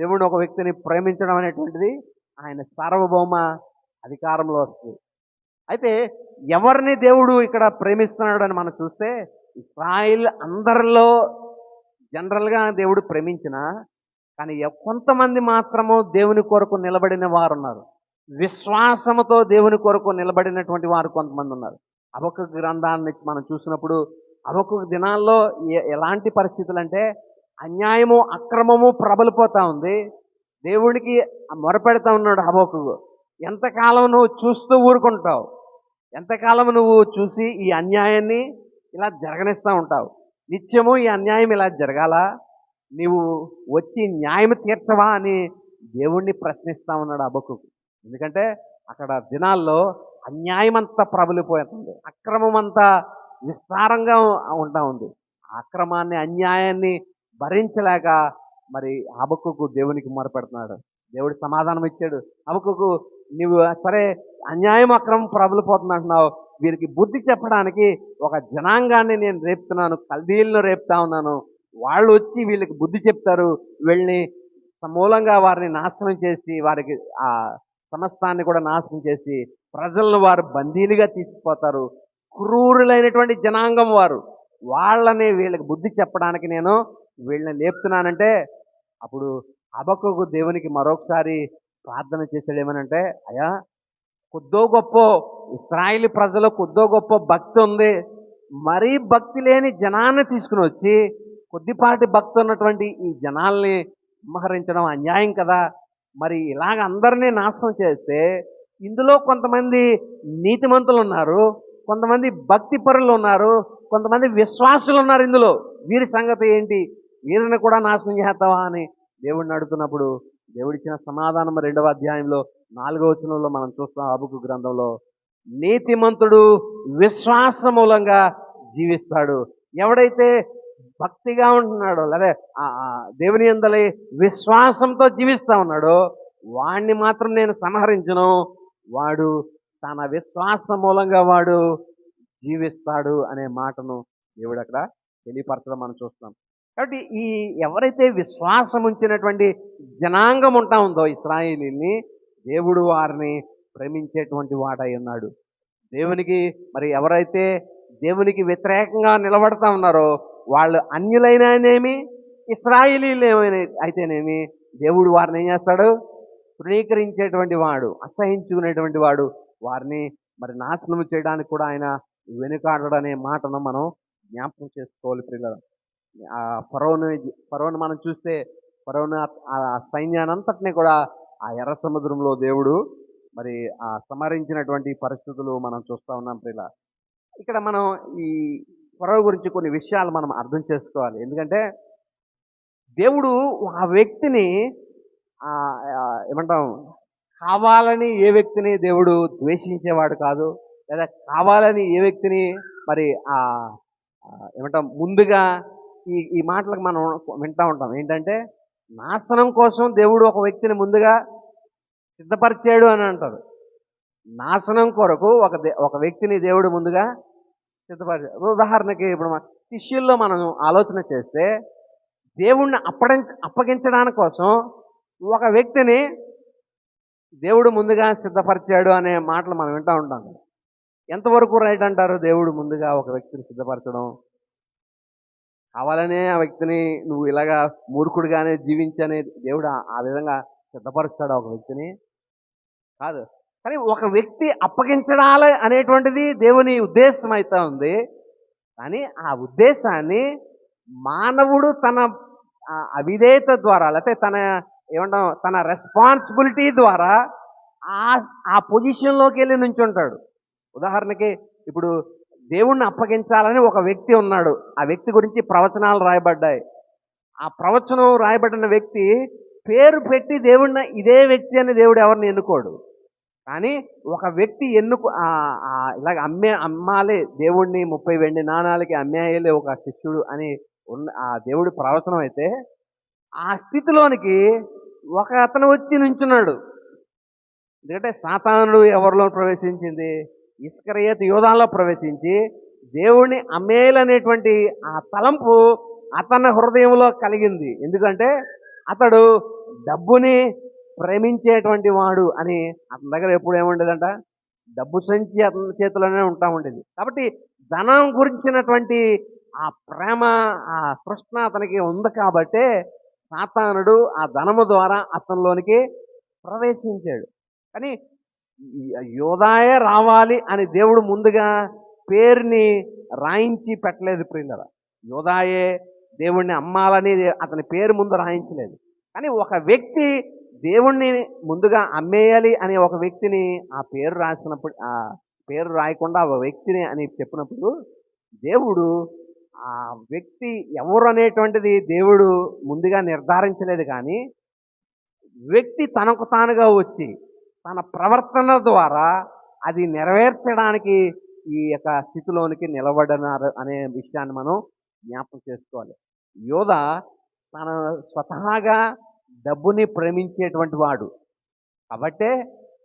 దేవుడు ఒక వ్యక్తిని ప్రేమించడం అనేటువంటిది ఆయన సార్వభౌమ అధికారంలో వస్తుంది. అయితే ఎవరిని దేవుడు ఇక్కడ ప్రేమిస్తున్నాడు అని మనం చూస్తే ఇశ్రాయేల్ అందరిలో జనరల్గా దేవుడు ప్రేమించిన, కానీ కొంతమంది మాత్రము దేవుని కొరకు నిలబడిన వారు ఉన్నారు. విశ్వాసముతో దేవుని కొరకు నిలబడినటువంటి వారు కొంతమంది ఉన్నారు. హబక్కూకు గ్రంథాన్ని మనం చూసినప్పుడు హబక్కూకు దినాల్లో ఎలాంటి పరిస్థితులు అంటే అన్యాయము, అక్రమము ప్రబలిపోతా ఉంది. దేవుడికి మొరపెడతా ఉన్నాడు హబక్కూకు. ఎంతకాలం నువ్వు చూస్తూ ఊరుకుంటావు? ఎంతకాలం నువ్వు చూసి ఈ అన్యాయాన్ని ఇలా జరగనిస్తూ ఉంటావు? నిత్యము ఈ అన్యాయం ఇలా జరగాలా? నీవు వచ్చి న్యాయం తీర్చవా అని దేవుణ్ణి ప్రశ్నిస్తా ఉన్నాడు హబక్కూకు. ఎందుకంటే అక్కడ దినాల్లో అన్యాయం అంతా ప్రబలిపోతుంది, అక్రమం అంతా విస్తారంగా ఉంటా ఉంది. ఆ అక్రమాన్ని, అన్యాయాన్ని భరించలేక మరి హబక్కూకు దేవునికి మొరపెడుతున్నాడు. దేవుడు సమాధానం ఇచ్చాడు. హబక్కూకు, నువ్వు సరే అన్యాయం, అక్రమం ప్రబలిపోతుంది అంటున్నావు, వీరికి బుద్ధి చెప్పడానికి ఒక జనాంగాన్ని నేను రేపుతున్నాను, కల్దీలను రేపుతా ఉన్నాను. వాళ్ళు వచ్చి వీళ్ళకి బుద్ధి చెప్తారు. వీళ్ళని సమూలంగా వారిని నాశనం చేసి, వారికి ఆ సమస్తాన్ని కూడా నాశనం చేసి ప్రజలను వారు బందీలుగా తీసుకుపోతారు. క్రూరులైనటువంటి జనాంగం వారు. వాళ్ళని వీళ్ళకి బుద్ధి చెప్పడానికి నేను వీళ్ళని లేపుతున్నానంటే అప్పుడు హబక్కూకు దేవునికి మరొకసారి ప్రార్థన చేశాడు. ఏమనంటే, అయ్యా, కొద్దో గొప్ప ఇశ్రాయేలు ప్రజలు కొద్దో గొప్ప భక్తి ఉంది, మరీ భక్తి లేని జనాన్ని తీసుకుని వచ్చి కొద్దిపాటి భక్తి ఉన్నటువంటి ఈ జనాల్ని సంహరించడం అన్యాయం కదా. మరి ఇలాగ అందరినీ నాశనం చేస్తే ఇందులో కొంతమంది నీతిమంతులు ఉన్నారు, కొంతమంది భక్తి పరులు ఉన్నారు, కొంతమంది విశ్వాసులు ఉన్నారు. ఇందులో వీరి సంగతి ఏంటి? వీరిని కూడా నాశనం చేస్తావా అని దేవుడిని అడుగుతున్నప్పుడు దేవుడిచ్చిన సమాధానం 2వ అధ్యాయంలో 4వ వచనంలో మనం చూస్తాం. హబక్కూకు గ్రంథంలో, నీతిమంతుడు విశ్వాస మూలంగా జీవిస్తాడు. ఎవడైతే భక్తిగా ఉంటున్నాడో, లేదా దేవుని యందలి విశ్వాసంతో జీవిస్తా ఉన్నాడో వాణ్ణి మాత్రం నేను సంహరించను. వాడు తన విశ్వాస మూలంగా వాడు జీవిస్తాడు అనే మాటను దేవుడు అక్కడ తెలియపరచడం మనం చూస్తాం. కాబట్టి ఎవరైతే విశ్వాసం ఉంచినటువంటి జనాంగం ఉంటా ఉందో ఇశ్రాయేలీని, దేవుడు వారిని ప్రేమించేటువంటి వాడై ఉన్నాడు. దేవునికి మరి ఎవరైతే దేవునికి వ్యతిరేకంగా నిలబడతా ఉన్నారో వాళ్ళు అన్యులైననేమి, ఇశ్రాయేలీలు అయితేనేమి, దేవుడు వారిని ఏం చేస్తాడు? తృణీకరించేటువంటి వాడు, అసహించుకునేటువంటి వాడు, వారిని మరి నాశనం చేయడానికి కూడా ఆయన వెనుకాడడనే మాటను మనం జ్ఞాపకం చేసుకోవాలి పిల్లలు. ఆ ఫరోను ఫరోను మనం చూస్తే ఫరోను ఆ సైన్యానంతటినీ కూడా ఆ ఎర్ర సముద్రంలో దేవుడు మరి ఆ సంహరించినటువంటి పరిస్థితులు మనం చూస్తా ఉన్నాం పిల్ల. ఇక్కడ మనం ఈ ఫరో గురించి కొన్ని విషయాలు మనం అర్థం చేసుకోవాలి. ఎందుకంటే దేవుడు ఆ వ్యక్తిని ఆ, ఆ, ఏమంటాం, కావాలని ఏ వ్యక్తిని దేవుడు ద్వేషించేవాడు కాదు. లేదా కావాలని ఏ వ్యక్తిని మరి ఆ ఆ, ఏమంటాం, ముందుగా ఈ ఈ మాటలకు మనం వింటా ఉంటాం. ఏంటంటే నాశనం కోసం దేవుడు ఒక వ్యక్తిని ముందుగా సిద్ధపరిచాడు అని అంటారు. నాశనం కొరకు ఒక వ్యక్తిని దేవుడు ముందుగా సిద్ధపరిచాడు. ఉదాహరణకి ఇప్పుడు శిష్యుల్లో మనం ఆలోచన చేస్తే దేవుణ్ణి అప్పగించడానికి కోసం ఒక వ్యక్తిని దేవుడు ముందుగా సిద్ధపరిచాడు అనే మాటలు మనం వింటూ ఉంటాం. ఎంతవరకు రైట్ అంటారు? దేవుడు ముందుగా ఒక వ్యక్తిని సిద్ధపరచడం, కావాలనే ఆ వ్యక్తిని నువ్వు ఇలాగా మూర్ఖుడిగానే జీవించనే దేవుడు ఆ విధంగా సిద్ధపరుస్తాడు ఒక వ్యక్తిని? కాదు. కానీ ఒక వ్యక్తి అప్పగించడాలి అనేటువంటిది దేవుని ఉద్దేశం అయితే ఉంది. కానీ ఆ ఉద్దేశాన్ని మానవుడు తన అవిధేయత ద్వారా, లేకపోతే తన ఏమంటాం, తన రెస్పాన్సిబిలిటీ ద్వారా ఆ ఆ పొజిషన్లోకి వెళ్ళి నుంచుంటాడు. ఉదాహరణకి ఇప్పుడు దేవుణ్ణి అప్పగించాలని ఒక వ్యక్తి ఉన్నాడు. ఆ వ్యక్తి గురించి ప్రవచనాలు రాయబడ్డాయి. ఆ ప్రవచనం రాయబడిన వ్యక్తి పేరు పెట్టి దేవుణ్ణి ఇదే వ్యక్తి అని దేవుడు ఎవరిని ఎన్నుకోడు. కానీ ఒక వ్యక్తి ఇలాగ అమ్మాలి దేవుణ్ణి 30 వెండి నాణాలకి అమ్మేయాలి ఒక శిష్యుడు అని ఉన్న ఆ దేవుడి ప్రవచనం అయితే, ఆ స్థితిలోనికి ఒక అతను వచ్చి నుంచున్నాడు. ఎందుకంటే సాతానుడు ఎవరిలో ప్రవేశించింది? ఇస్కరియోతు యూదాలో ప్రవేశించి దేవుణ్ణి అమ్మేయాలనేటువంటి ఆ తలంపు అతని హృదయంలో కలిగింది. ఎందుకంటే అతడు డబ్బుని ప్రేమించేటువంటి వాడు అని అతని దగ్గర ఎప్పుడు ఏముండేదంట? డబ్బు సంచి అతని చేతిలోనే ఉంటా ఉండేది. కాబట్టి ధనం గురించినటువంటి ఆ ప్రేమ, ఆ తృష్ణ అతనికి ఉంది కాబట్టే సాతానుడు ఆ ధనము ద్వారా అతనిలోనికి ప్రవేశించాడు. కానీ యోదాయే రావాలి అని దేవుడు ముందుగా పేరుని రాయించి పెట్టలేదు ప్రియులరా. యోదాయే దేవుణ్ణి అమ్మాలని అతని పేరు ముందు రాయించలేదు. కానీ ఒక వ్యక్తి దేవుణ్ణి ముందుగా అమ్మేయాలి అనే ఒక వ్యక్తిని ఆ పేరు రాసినప్పుడు, ఆ పేరు రాయకుండా ఒక వ్యక్తిని అని చెప్పినప్పుడు దేవుడు ఆ వ్యక్తి ఎవరు అనేటువంటిది దేవుడు ముందుగా నిర్ధారించలేదు. కానీ వ్యక్తి తనకు తానుగా వచ్చి తన ప్రవర్తన ద్వారా అది నెరవేర్చడానికి ఈ యొక్క స్థితిలోనికి నిలబడినారు అనే విషయాన్ని మనం జ్ఞాపకం చేసుకోవాలి. యోధ తన స్వతహాగా డబ్బుని ప్రేమించేటువంటి వాడు కాబట్టే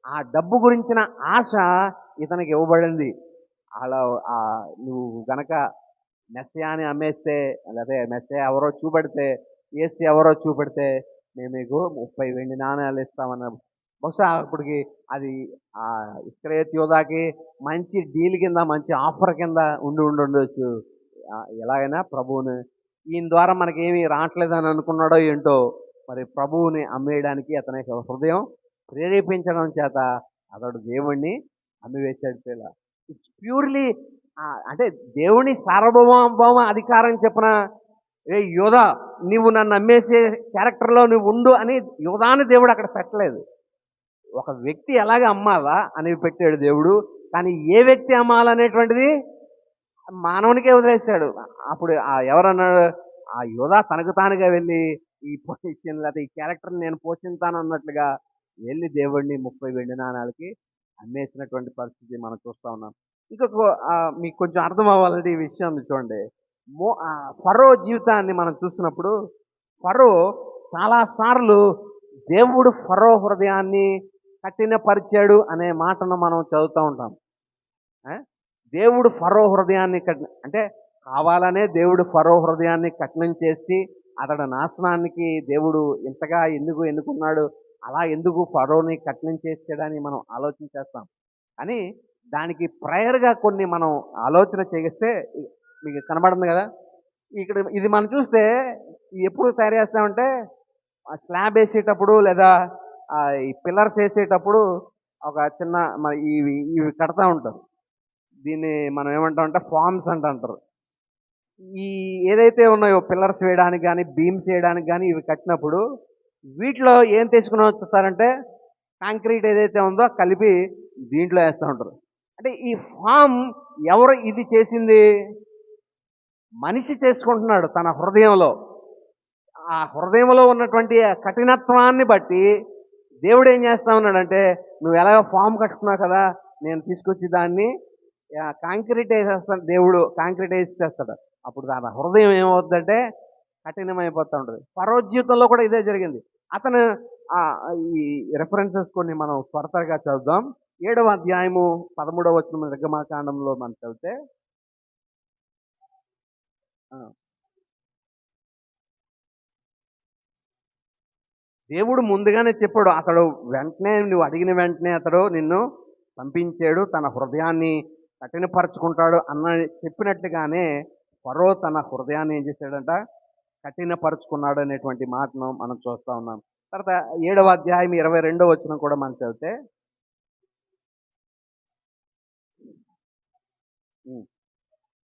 ఆ డబ్బు గురించిన ఆశ ఇతనికి ఇవ్వబడింది. అలా నువ్వు గనక మెస్సియాని అమ్మేస్తే, లేకపోతే మెస్సియా ఎవరో చూపెడితే, యేసు ఎవరో చూపెడితే మేము మీకు 30 వెండి నాణ్యాలు ఇస్తామన్న. బహుశా అప్పటికి అది ఆ ఇస్కరియోతు యూదాకి మంచి డీల్ కింద, మంచి ఆఫర్ కింద ఉండొచ్చు. ఎలాగైనా ప్రభువుని ఈయన ద్వారా మనకేమీ రావట్లేదని అనుకున్నాడో ఏంటో, మరి ప్రభువుని అమ్మేయడానికి అతని హృదయం ప్రేరేపించడం చేత అతడు దేవుణ్ణి అమ్మివేశాడు పిల్ల. ఇట్స్ ప్యూర్లీ అంటే దేవుని సార్వభౌమ అధికారం చెప్పిన యోధా నువ్వు నన్ను అమ్మేసే క్యారెక్టర్లో నువ్వు ఉండు అని యోధాని దేవుడు అక్కడ పెట్టలేదు. ఒక వ్యక్తి ఎలాగ అమ్మాలా అనేవి పెట్టాడు దేవుడు. కానీ ఏ వ్యక్తి అమ్మాలనేటువంటిది మానవునికే వదిలేశాడు. అప్పుడు ఎవరన్నాడు? ఆ యోధా తనకు తానుగా వెళ్ళి ఈ పొజిషన్ లేకపోతే ఈ క్యారెక్టర్ని నేను పోషిస్తాను అన్నట్లుగా వెళ్ళి దేవుడిని 30 వెండి నాణాలకి అమ్మేసినటువంటి పరిస్థితి మనం చూస్తూ ఉన్నాం. ఇంకొక మీకు కొంచెం అర్థం అవ్వాలంటే ఈ విషయం చూడండి. ఫరో జీవితాన్ని మనం చూసినప్పుడు ఫరో చాలాసార్లు దేవుడు ఫరో హృదయాన్ని కఠినపరిచాడు అనే మాటను మనం చదువుతూ ఉంటాం. దేవుడు ఫరో హృదయాన్ని అంటే కావాలనే దేవుడు ఫరో హృదయాన్ని కఠినం చేసి అతడి నాశనానికి దేవుడు ఇంతగా ఎందుకు ఎన్నుకున్నాడు, అలా ఎందుకు ఫరోని కఠినం చేసాడని మనం ఆలోచన చేస్తాం. కానీ దానికి ప్రేయర్గా కొన్ని మనం ఆలోచన చేస్తే మీకు కనబడుతుంది కదా. ఇక్కడ ఇది మనం చూస్తే ఎప్పుడు తయారు చేస్తామంటే స్లాబ్ వేసేటప్పుడు లేదా ఈ పిల్లర్స్ వేసేటప్పుడు ఒక చిన్న ఇవి ఇవి కడతా ఉంటారు. దీన్ని మనం ఏమంటామంటే ఫార్మ్స్ అంటారు. ఈ ఏదైతే ఉన్నాయో పిల్లర్స్ వేయడానికి కానీ బీమ్స్ వేయడానికి కానీ ఇవి కట్టినప్పుడు వీటిలో ఏం తెచ్చుకుని వచ్చేస్తారంటే కాంక్రీట్ ఏదైతే ఉందో కలిపి దీంట్లో వేస్తూ ఉంటారు. అంటే ఈ ఫామ్ ఎవరు ఇది చేసింది? మనిషి చేసుకుంటున్నాడు తన హృదయంలో. ఆ హృదయంలో ఉన్నటువంటి ఆ కఠినత్వాన్ని బట్టి దేవుడు ఏం చేస్తా ఉన్నాడంటే, నువ్వు ఎలాగో ఫామ్ కట్టుకున్నావు కదా, నేను తీసుకొచ్చి దాన్ని కాంక్రీట్ వేసేస్తాను. దేవుడు కాంక్రీట్ వేసేస్తాడు. అప్పుడు దాని హృదయం ఏమవుతుందంటే కఠినమైపోతూ ఉంటుంది. ఫరో జీవితంలో కూడా ఇదే జరిగింది. అతను ఆ, ఈ రెఫరెన్సెస్ కొన్ని మనం త్వరగా చదువుదాం. 7వ అధ్యాయము 13వ వచనం నిర్గమాకాండంలో మనం చదివితే ఆ, దేవుడు ముందుగానే చెప్పాడు. అతడు వెంటనే నువ్వు అడిగిన వెంటనే అతడు నిన్ను పంపించాడు, తన హృదయాన్ని కఠినపరుచుకుంటాడు అన్న చెప్పినట్టుగానే ఫరో తన హృదయాన్ని ఏం చేశాడంట, కఠినపరుచుకున్నాడు అనేటువంటి మాటను మనం చూస్తా ఉన్నాం. తర్వాత 7వ అధ్యాయం 22వ వచనం కూడా మనం చదివితే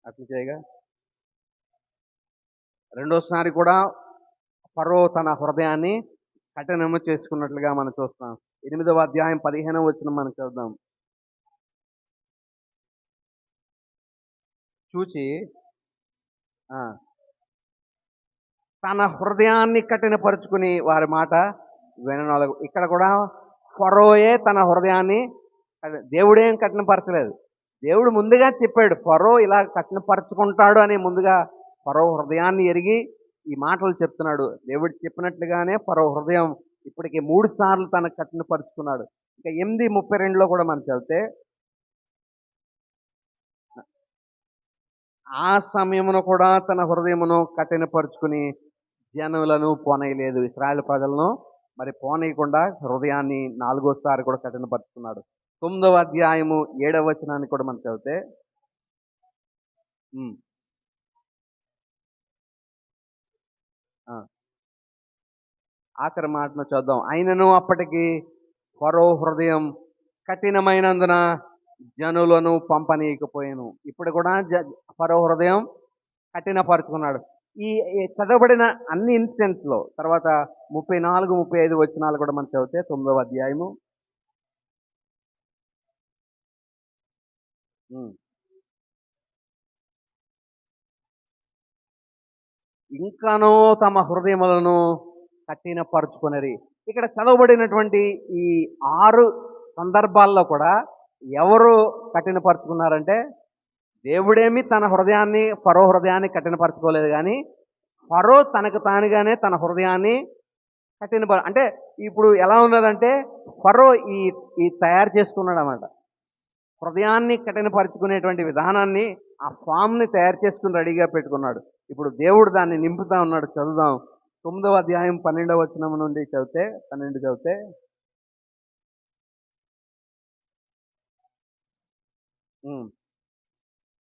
అట్లా చేయగా రెండోసారి కూడా ఫరో తన హృదయాన్ని కఠినము చేసుకున్నట్లుగా మనం చూస్తాం. 8వ అధ్యాయం 15వ వచనం మనం చదువుదాం. చూచి ఆ, తన హృదయాన్ని కఠినపరుచుకుని వారి మాట విననొలగు. ఇక్కడ కూడా ఫరోయే తన హృదయాన్ని దేవుడేం కఠినపరచలేదు. దేవుడు ముందుగా చెప్పాడు ఫరో ఇలా కఠినపరుచుకుంటాడు అని. ముందుగా ఫరో హృదయాన్ని ఎరిగి ఈ మాటలు చెప్తున్నాడు. దేవుడు చెప్పినట్లుగానే ఫరో హృదయం ఇప్పటికి 3 సార్లు తన కఠినపరుచుకున్నాడు. ఇక 8:32లో కూడా మనం చదివితే ఆ సమయమును కూడా తన హృదయమును కఠినపరుచుకుని జనులను పోనీయలేదు. ఇశ్రాయేలు ప్రజలను మరి పోనీయకుండా హృదయాన్ని 4వసారి కూడా కఠినపరుచుకున్నాడు. 9వ అధ్యాయము 7వ వచనాన్ని కూడా మనం చదివితే ఉమ్, ఆ, ఆఖరి మాటను చూద్దాం. అయినను అప్పటికి ఫరో హృదయం కఠినమైనందున జనులను పంపనీయకపోయాను. ఇప్పుడు కూడా ఫరో హృదయం కఠినపరుచుకున్నాడు. ఈ ఈ చదవబడిన అన్ని ఇన్సిడెంట్స్లో తర్వాత 34, 35 వచనాలు కూడా మనం చదివితే 9వ అధ్యాయము ఉమ్, ఇంకానూ తమ హృదయములను కఠినపరుచుకునరి. ఇక్కడ చదవబడినటువంటి ఈ 6 సందర్భాల్లో కూడా ఎవరు కఠినపరుచుకున్నారంటే, దేవుడేమి తన హృదయాన్ని ఫరో హృదయాన్ని కఠినపరచుకోలేదు, కానీ ఫరో తనకు తానుగానే తన హృదయాన్ని అంటే ఇప్పుడు ఎలా ఉన్నదంటే ఫరో ఈ ఈ తయారు చేసుకున్నాడు అన్నమాట. హృదయాన్ని కఠినపరుచుకునేటువంటి విధానాన్ని ఆ ఫామ్ని తయారు చేసుకుని రెడీగా పెట్టుకున్నాడు. ఇప్పుడు దేవుడు దాన్ని నింపుతా ఉన్నాడు. చదువుదాం. 9వ అధ్యాయం 12వ వచనం నుండి చదివితే 12 చదివితే ఉమ్,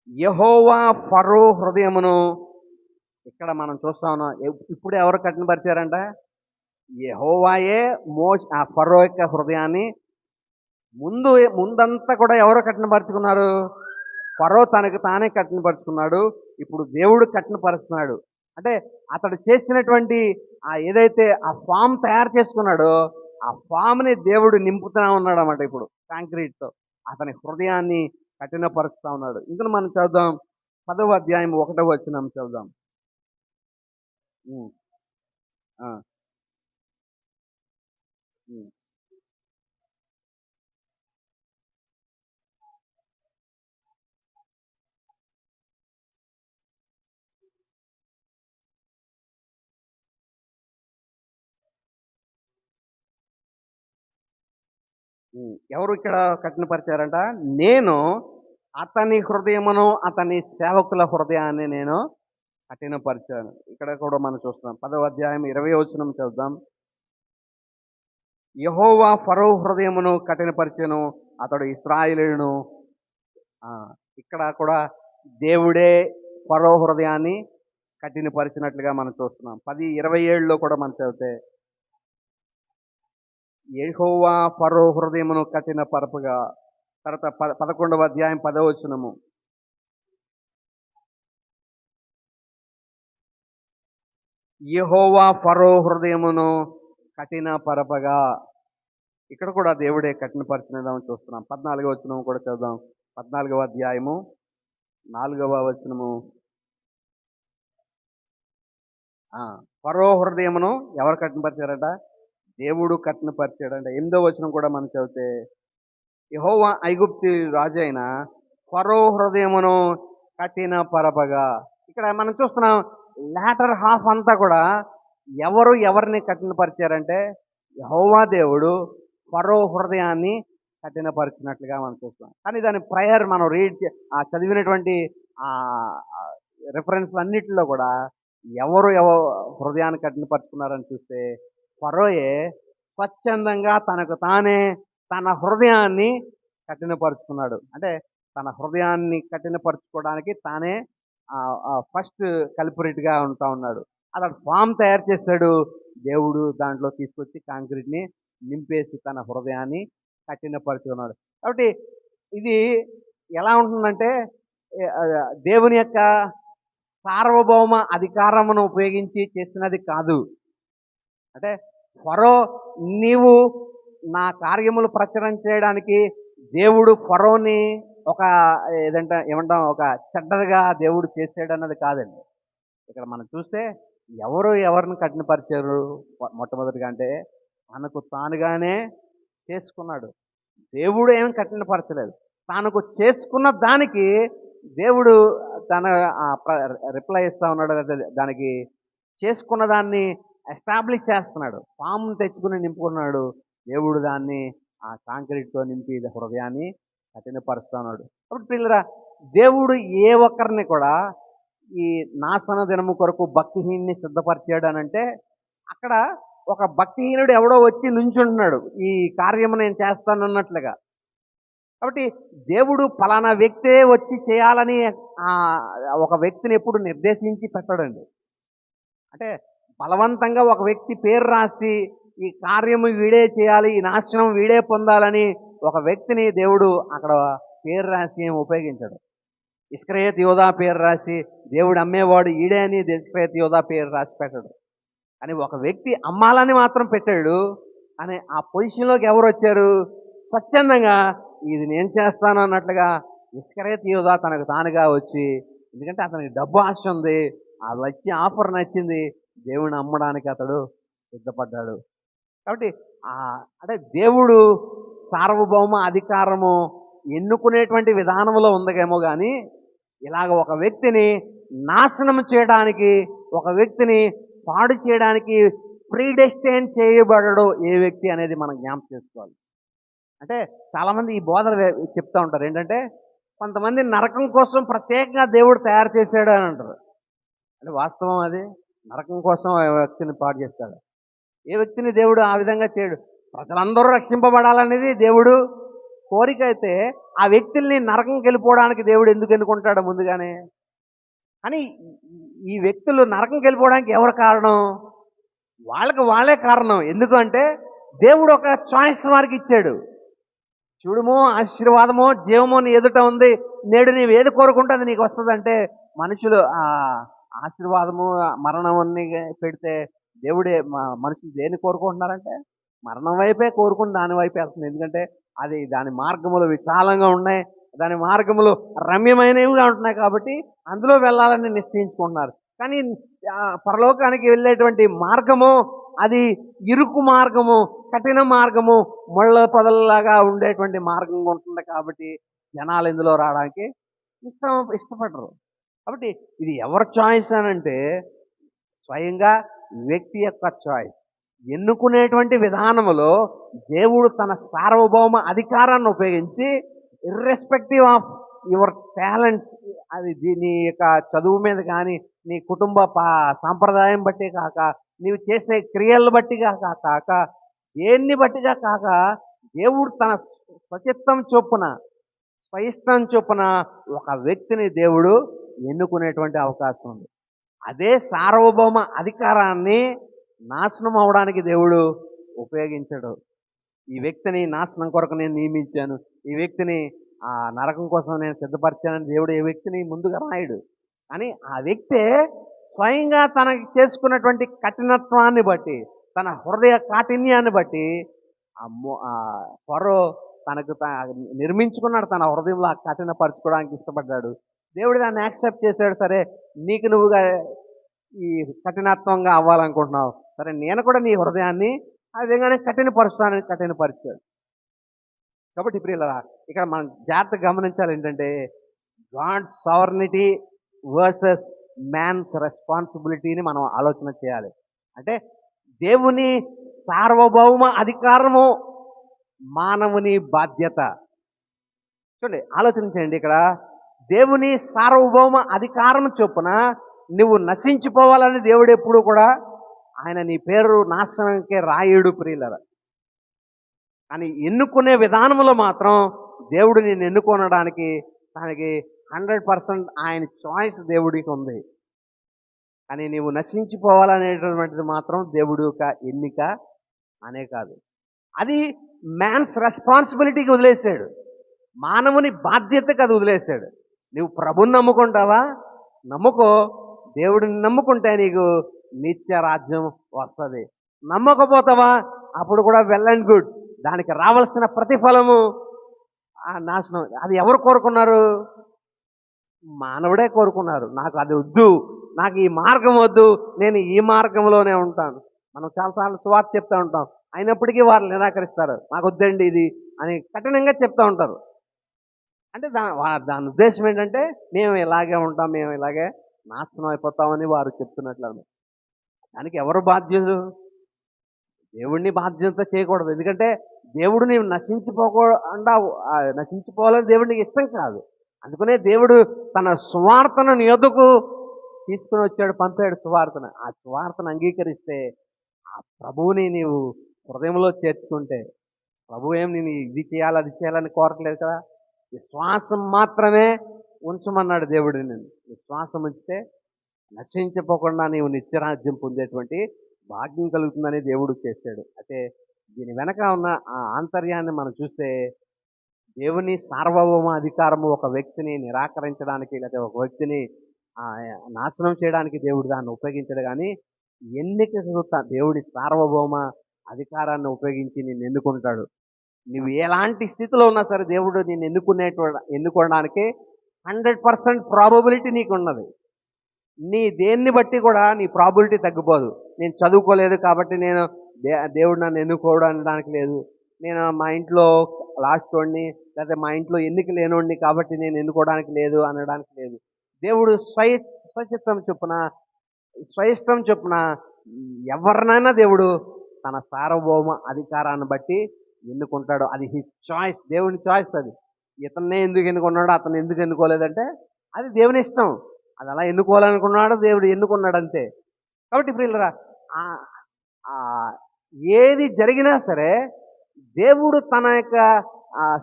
యెహోవా ఫరో హృదయమును, ఇక్కడ మనం చూస్తా ఉన్నాం. ఇప్పుడు ఎవరు కఠినపరిచారంట? యెహోవాయే ఆ ఫరో యొక్క హృదయాన్ని ముందంతా కూడా ఎవరు కఠినపరుచుకున్నారు? ఫరో తనకు తానే కఠినపరుచుకున్నాడు. ఇప్పుడు దేవుడు కఠినపరుస్తున్నాడు. అంటే అతడు చేసినటువంటి ఆ ఏదైతే ఆ ఫామ్ తయారు చేసుకున్నాడో ఆ ఫామ్ని దేవుడు నింపుతూ ఉన్నాడు అన్నమాట. ఇప్పుడు కాంక్రీట్తో అతని హృదయాన్ని కఠినపరుస్తూ ఉన్నాడు. ఇంకా మనం చదువుదాం. 10వ అధ్యాయం 1వ వచనం చదువుదాం. ఉమ్, ఆ, ఉమ్. ఎవరు ఇక్కడ కఠినపరిచారంట? నేను అతని హృదయమును అతని సేవకుల హృదయాన్ని నేను కఠినపరిచాను. ఇక్కడ కూడా మనం చూస్తున్నాం. 10వ అధ్యాయం 20వ వచనం చదువుదాం. యెహోవా ఫరో హృదయమును కఠినపరిచెను, అతడు ఇశ్రాయేలును. ఆ, ఇక్కడ కూడా దేవుడే ఫరో హృదయాన్ని కఠినపరిచినట్లుగా మనం చూస్తున్నాం. 10:27లో కూడా మనం చదివితే యెహోవా ఫరో హృదయమును కఠిన పరపగా. తర్వాత 11వ అధ్యాయం 10వ వచనము. యెహోవా ఫరో హృదయమును కఠిన పరపగా. ఇక్కడ కూడా దేవుడే కఠినపరిచినదాం చూస్తున్నాం. 14వ వచనం కూడా చదువుదాం. 14వ అధ్యాయము 4వ వచనము. ఫరో హృదయమును ఎవరు కఠినపరిచారట? దేవుడు కఠినపరిచాడంట. 8వ వచనం కూడా మనం చదివితే, యెహోవా ఐగుప్తు రాజు అయిన ఫరో హృదయమును కఠిన పరపగా. ఇక్కడ మనం చూస్తున్నాం లాటర్ హాఫ్ అంతా కూడా ఎవరిని కఠినపరిచారంటే యెహోవా దేవుడు ఫరో హృదయాన్ని కఠినపరిచినట్లుగా మనం చూస్తున్నాం. కానీ దాని ప్రయర్ మనం చదివినటువంటి ఆ రిఫరెన్స్ అన్నిటిలో కూడా ఎవరు హృదయాన్ని కఠినపరుచుకున్నారని చూస్తే ఫరోయే స్వచ్ఛందంగా తనకు తానే తన హృదయాన్ని కఠినపరుచుకున్నాడు. అంటే తన హృదయాన్ని కఠినపరుచుకోవడానికి తానే ఫస్ట్ కల్పరేట్గా ఉంటా ఉన్నాడు. అతడు ఫామ్ తయారు చేశాడు. దేవుడు దాంట్లో తీసుకొచ్చి కాంక్రీట్ని నింపేసి తన హృదయాన్ని కఠినపరుచుకున్నాడు. కాబట్టి ఇది ఎలా ఉంటుందంటే దేవుని యొక్క సార్వభౌమ అధికారమును ఉపయోగించి చేసినది కాదు. అంటే ఫరో, నీవు నా కార్యములు ప్రచురం చేయడానికి దేవుడు ఫరోని ఒక ఏమంటాం ఒక చెడ్డగా దేవుడు చేసాడు అన్నది కాదండి. ఇక్కడ మనం చూస్తే ఎవరిని కఠినపరిచారు? మొట్టమొదటిగా అంటే తనకు తానుగానే చేసుకున్నాడు. దేవుడు ఏమి కఠినపరచలేదు. తనకు చేసుకున్న దానికి దేవుడు తన రిప్లై ఇస్తా ఉన్నాడు. దానికి చేసుకున్న దాన్ని ఎస్టాబ్లిష్ చేస్తున్నాడు. ఫామ్ తెచ్చుకుని నింపుకున్నాడు. దేవుడు దాన్ని ఆ కాంక్రీట్తో నింపి హృదయాన్ని కఠినపరుస్తా ఉన్నాడు. కాబట్టి పిల్లరా, దేవుడు ఏ ఒక్కరిని కూడా ఈ నాశన దినము కొరకు భక్తిహీన్ని సిద్ధపరిచాడు అని అంటే అక్కడ ఒక భక్తిహీనుడు ఎవడో వచ్చి నుంచుంటున్నాడు ఈ కార్యము నేను చేస్తానన్నట్లుగా. కాబట్టి దేవుడు ఫలానా వ్యక్తే వచ్చి చేయాలని ఒక వ్యక్తిని ఎప్పుడు నిర్దేశించి పెట్టడండి. అంటే బలవంతంగా ఒక వ్యక్తి పేరు రాసి ఈ కార్యము వీడే చేయాలి, ఈ నాశనం వీడే పొందాలని ఒక వ్యక్తిని దేవుడు అక్కడ పేరు రాసి ఏమి ఉపయోగించాడు. ఇస్కరియోతు యోధా పేరు రాసి దేవుడు అమ్మేవాడు ఈడే అని ఇస్కరియోతు యోధా పేరు రాసి పెట్టాడు. కానీ ఒక వ్యక్తి అమ్మాలని మాత్రం పెట్టాడు. అని ఆ పొజిషన్లోకి ఎవరు వచ్చారు? స్వచ్ఛందంగా ఇది నేను చేస్తాను అన్నట్లుగా ఇస్కరియోతు యోధా తనకు తానుగా వచ్చి, ఎందుకంటే అతనికి డబ్బు ఆశ ఉంది, అది వచ్చి ఆఫర్ నచ్చింది, దేవుని అమ్మడానికి అతడు సిద్ధపడ్డాడు. కాబట్టి అంటే దేవుడు సార్వభౌమ అధికారము ఎన్నుకునేటువంటి విధానంలో ఉందగేమో కానీ ఇలాగ ఒక వ్యక్తిని నాశనం చేయడానికి, ఒక వ్యక్తిని పాడు చేయడానికి ప్రీడెస్టైన్ చేయబడడు ఏ వ్యక్తి అనేది మనం జ్ఞాపకం చేసుకోవాలి. అంటే చాలామంది ఈ బోధలు చెప్తూ ఉంటారు. ఏంటంటే కొంతమంది నరకం కోసం ప్రత్యేకంగా దేవుడు తయారు చేశాడు అని అంటారు. అంటే వాస్తవం అది. నరకం కోసం వ్యక్తిని పాడు చేస్తాడు. ఏ వ్యక్తిని దేవుడు ఆ విధంగా చేయడు. ప్రజలందరూ రక్షింపబడాలనేది దేవుడు కోరిక అయితే ఆ వ్యక్తుల్ని నరకంకి వెళ్ళిపోవడానికి దేవుడు ఎందుకు ఎన్నుకుంటాడు ముందుగానే? కానీ ఈ వ్యక్తులు నరకంకి వెళ్ళిపోవడానికి ఎవరు కారణం? వాళ్ళే కారణం. ఎందుకంటే దేవుడు ఒక చాయిస్ వారికి ఇచ్చాడు. చూడుమో, ఆశీర్వాదమో జీవమో నీ ఎదుట ఉంది, నేడు నీవు ఏది కోరుకుంటే అది నీకు వస్తుందంటే మనుషులు ఆశీర్వాదము మరణం అన్ని పెడితే దేవుడే మనుషులు దేన్ని కోరుకుంటున్నారంటే మరణం వైపే కోరుకుని దాని వైపే వెళ్తుంది. ఎందుకంటే అది దాని మార్గములు విశాలంగా ఉన్నాయి, దాని మార్గములు రమ్యమైనవిగా ఉంటున్నాయి కాబట్టి అందులో వెళ్ళాలని నిశ్చయించుకుంటున్నారు. కానీ పరలోకానికి వెళ్ళేటువంటి మార్గము అది ఇరుకు మార్గము, కఠిన మార్గము, ముళ్ళ పొదల్లాగా ఉండేటువంటి మార్గం ఉంటుంది కాబట్టి జనాలు ఇందులో రావడానికి ఇష్టపడరు. కాబట్టి ఇది ఎవరి చాయిస్ అని అంటే స్వయంగా వ్యక్తి యొక్క చాయిస్. ఎన్నుకునేటువంటి విధానములో దేవుడు తన సార్వభౌమ అధికారాన్ని ఉపయోగించి ఇర్రెస్పెక్టివ్ ఆఫ్ యువర్ టాలెంట్, అది నీ యొక్క చదువు మీద కానీ, నీ కుటుంబ సాంప్రదాయం బట్టి కాక, నీవు చేసే క్రియలను బట్టిగా కాక, దేన్ని బట్టిగా కాక, దేవుడు తన స్వచిత్తం చొప్పున, స్వయిష్టం చొప్పున ఒక వ్యక్తిని దేవుడు ఎన్నుకునేటువంటి అవకాశం ఉంది. అదే సార్వభౌమ అధికారాన్ని నాశనం అవడానికి దేవుడు ఉపయోగించడు. ఈ వ్యక్తిని నాశనం కొరకు నేను నియమించాను, ఈ వ్యక్తిని నరకం కోసం నేను సిద్ధపరిచానని దేవుడు ఏ వ్యక్తిని ముందుగా రాయడు. కానీ ఆ వ్యక్తే స్వయంగా తనకి చేసుకున్నటువంటి కఠినత్వాన్ని బట్టి, తన హృదయ కాఠిన్యాన్ని బట్టి ఫరో తనకు నిర్మించుకున్నాడు. తన హృదయంలో కఠినపరచుకోవడానికి ఇష్టపడ్డాడు. దేవుడు దాన్ని యాక్సెప్ట్ చేశాడు. సరే, నీకు నువ్వుగా ఈ కఠినత్వంగా అవ్వాలనుకుంటున్నావు, సరే నేను కూడా నీ హృదయాన్ని ఆ విధంగానే కఠినపరుస్తానని కఠినపరిచాడు. కాబట్టి ప్రియులారా, ఇక్కడ మనం జాగ్రత్తగా గమనించాలి ఏంటంటే, గాడ్ సావర్నిటీ వర్సెస్ మ్యాన్స్ రెస్పాన్సిబిలిటీని మనం ఆలోచన చేయాలి. అంటే దేవుని సార్వభౌమ అధికారము, మానవుని బాధ్యత. చూడండి, ఆలోచించండి. ఇక్కడ దేవుని సార్వభౌమ అధికారం చొప్పున నువ్వు నశించిపోవాలని దేవుడు ఎప్పుడు కూడా ఆయన నీ పేరు నాశనానికే రాయుడు ప్రియులరా. కానీ ఎన్నుకునే విధానంలో మాత్రం దేవుడు నేను ఎన్నుకొనడానికి దానికి 100% ఆయన చాయిస్ దేవుడికి ఉంది. కానీ నీవు నశించిపోవాలనేటటువంటిది మాత్రం దేవుడి యొక్క ఎన్నిక అనే కాదు. అది మ్యాన్స్ రెస్పాన్సిబిలిటీకి వదిలేశాడు, మానవుని బాధ్యతకి అది వదిలేశాడు. నువ్వు ప్రభుని నమ్ముకుంటావా? నమ్ముకో. దేవుడిని నమ్ముకుంటే నీకు నిత్య రాజ్యం వస్తుంది. నమ్మకపోతావా? అప్పుడు కూడా వెల్ అండ్ గుడ్, దానికి రావాల్సిన ప్రతిఫలము నాశనం. అది ఎవరు కోరుకున్నారు? మానవుడే కోరుకున్నారు. నాకు అది వద్దు, నాకు ఈ మార్గం వద్దు, నేను ఈ మార్గంలోనే ఉంటాను. మనం చాలాసార్లు సువార్త చెప్తూ ఉంటాం, అయినప్పటికీ వారు నిరాకరిస్తారు. నాకు వద్దండి ఇది అని కఠినంగా చెప్తూ ఉంటారు. అంటే దాని ఉద్దేశం ఏంటంటే, మేము ఇలాగే ఉంటాం, మేము ఇలాగే నాశనం అయిపోతామని వారు చెప్తున్నట్లు. దానికి ఎవరు బాధ్యులు? దేవుడిని బాధ్యత చేయకూడదు. ఎందుకంటే దేవుడు నీవు నశించిపోవాలని దేవుడికి ఇష్టం కాదు. అందుకనే దేవుడు తన సువార్తను నీ యొద్దకు తీసుకుని వచ్చాడు, పంపాడు సువార్తను. ఆ సువార్తను అంగీకరిస్తే, ఆ ప్రభువుని నీవు హృదయంలో చేర్చుకుంటే, ప్రభు ఏం నేను ఇది చేయాలి అది చేయాలని కోరట్లేదు కదా. విశ్వాసం మాత్రమే ఉంచమన్నాడు దేవుడు. నేను విశ్వాసం ఉంచితే నశించిపోకుండా నీవు నిత్యరాజ్యం పొందేటువంటి భాగ్యం కలుగుతుందని దేవుడు చేశాడు. అయితే దీని వెనక ఉన్న ఆ ఆంతర్యాన్ని మనం చూస్తే, దేవుని సార్వభౌమ అధికారము ఒక వ్యక్తిని నిరాకరించడానికి లేదా ఒక వ్యక్తిని నాశనం చేయడానికి దేవుడు దాన్ని ఉపయోగించడు. కానీ ఎన్నిక దేవుడి సార్వభౌమ అధికారాన్ని ఉపయోగించి నిన్ను ఎన్నుకుంటాడు. నువ్వు ఎలాంటి స్థితిలో ఉన్నా సరే దేవుడు నిన్ను ఎన్నుకోవడానికి 100% ప్రాబబిలిటీ నీకు ఉన్నది. నీ దేన్ని బట్టి కూడా నీ ప్రాబిలిటీ తగ్గిపోదు. నేను చదువుకోలేదు కాబట్టి నేను దేవుడు నన్ను ఎన్నుకోవడానికి లేదు, నేను మా ఇంట్లో లాస్ట్ వాడిని లేకపోతే మా ఇంట్లో ఎన్నిక లేనోడిని కాబట్టి నేను ఎన్నుకోవడానికి లేదు అనడానికి లేదు. దేవుడు స్వయిష్టం చొప్పున ఎవరినైనా దేవుడు తన సార్వభౌమ అధికారాన్ని బట్టి ఎన్నుకుంటాడు. అది హిస్ చాయిస్, దేవుని చాయిస్. అది ఇతన్నే ఎందుకు ఎన్నుకున్నాడో అతను ఎందుకు ఎన్నుకోలేదంటే అది దేవుని ఇష్టం. అది అలా ఎన్నుకోవాలనుకున్నాడు, దేవుడు ఎన్నుకున్నాడు అంతే. కాబట్టి ప్రియులరా, ఏది జరిగినా సరే దేవుడు తన యొక్క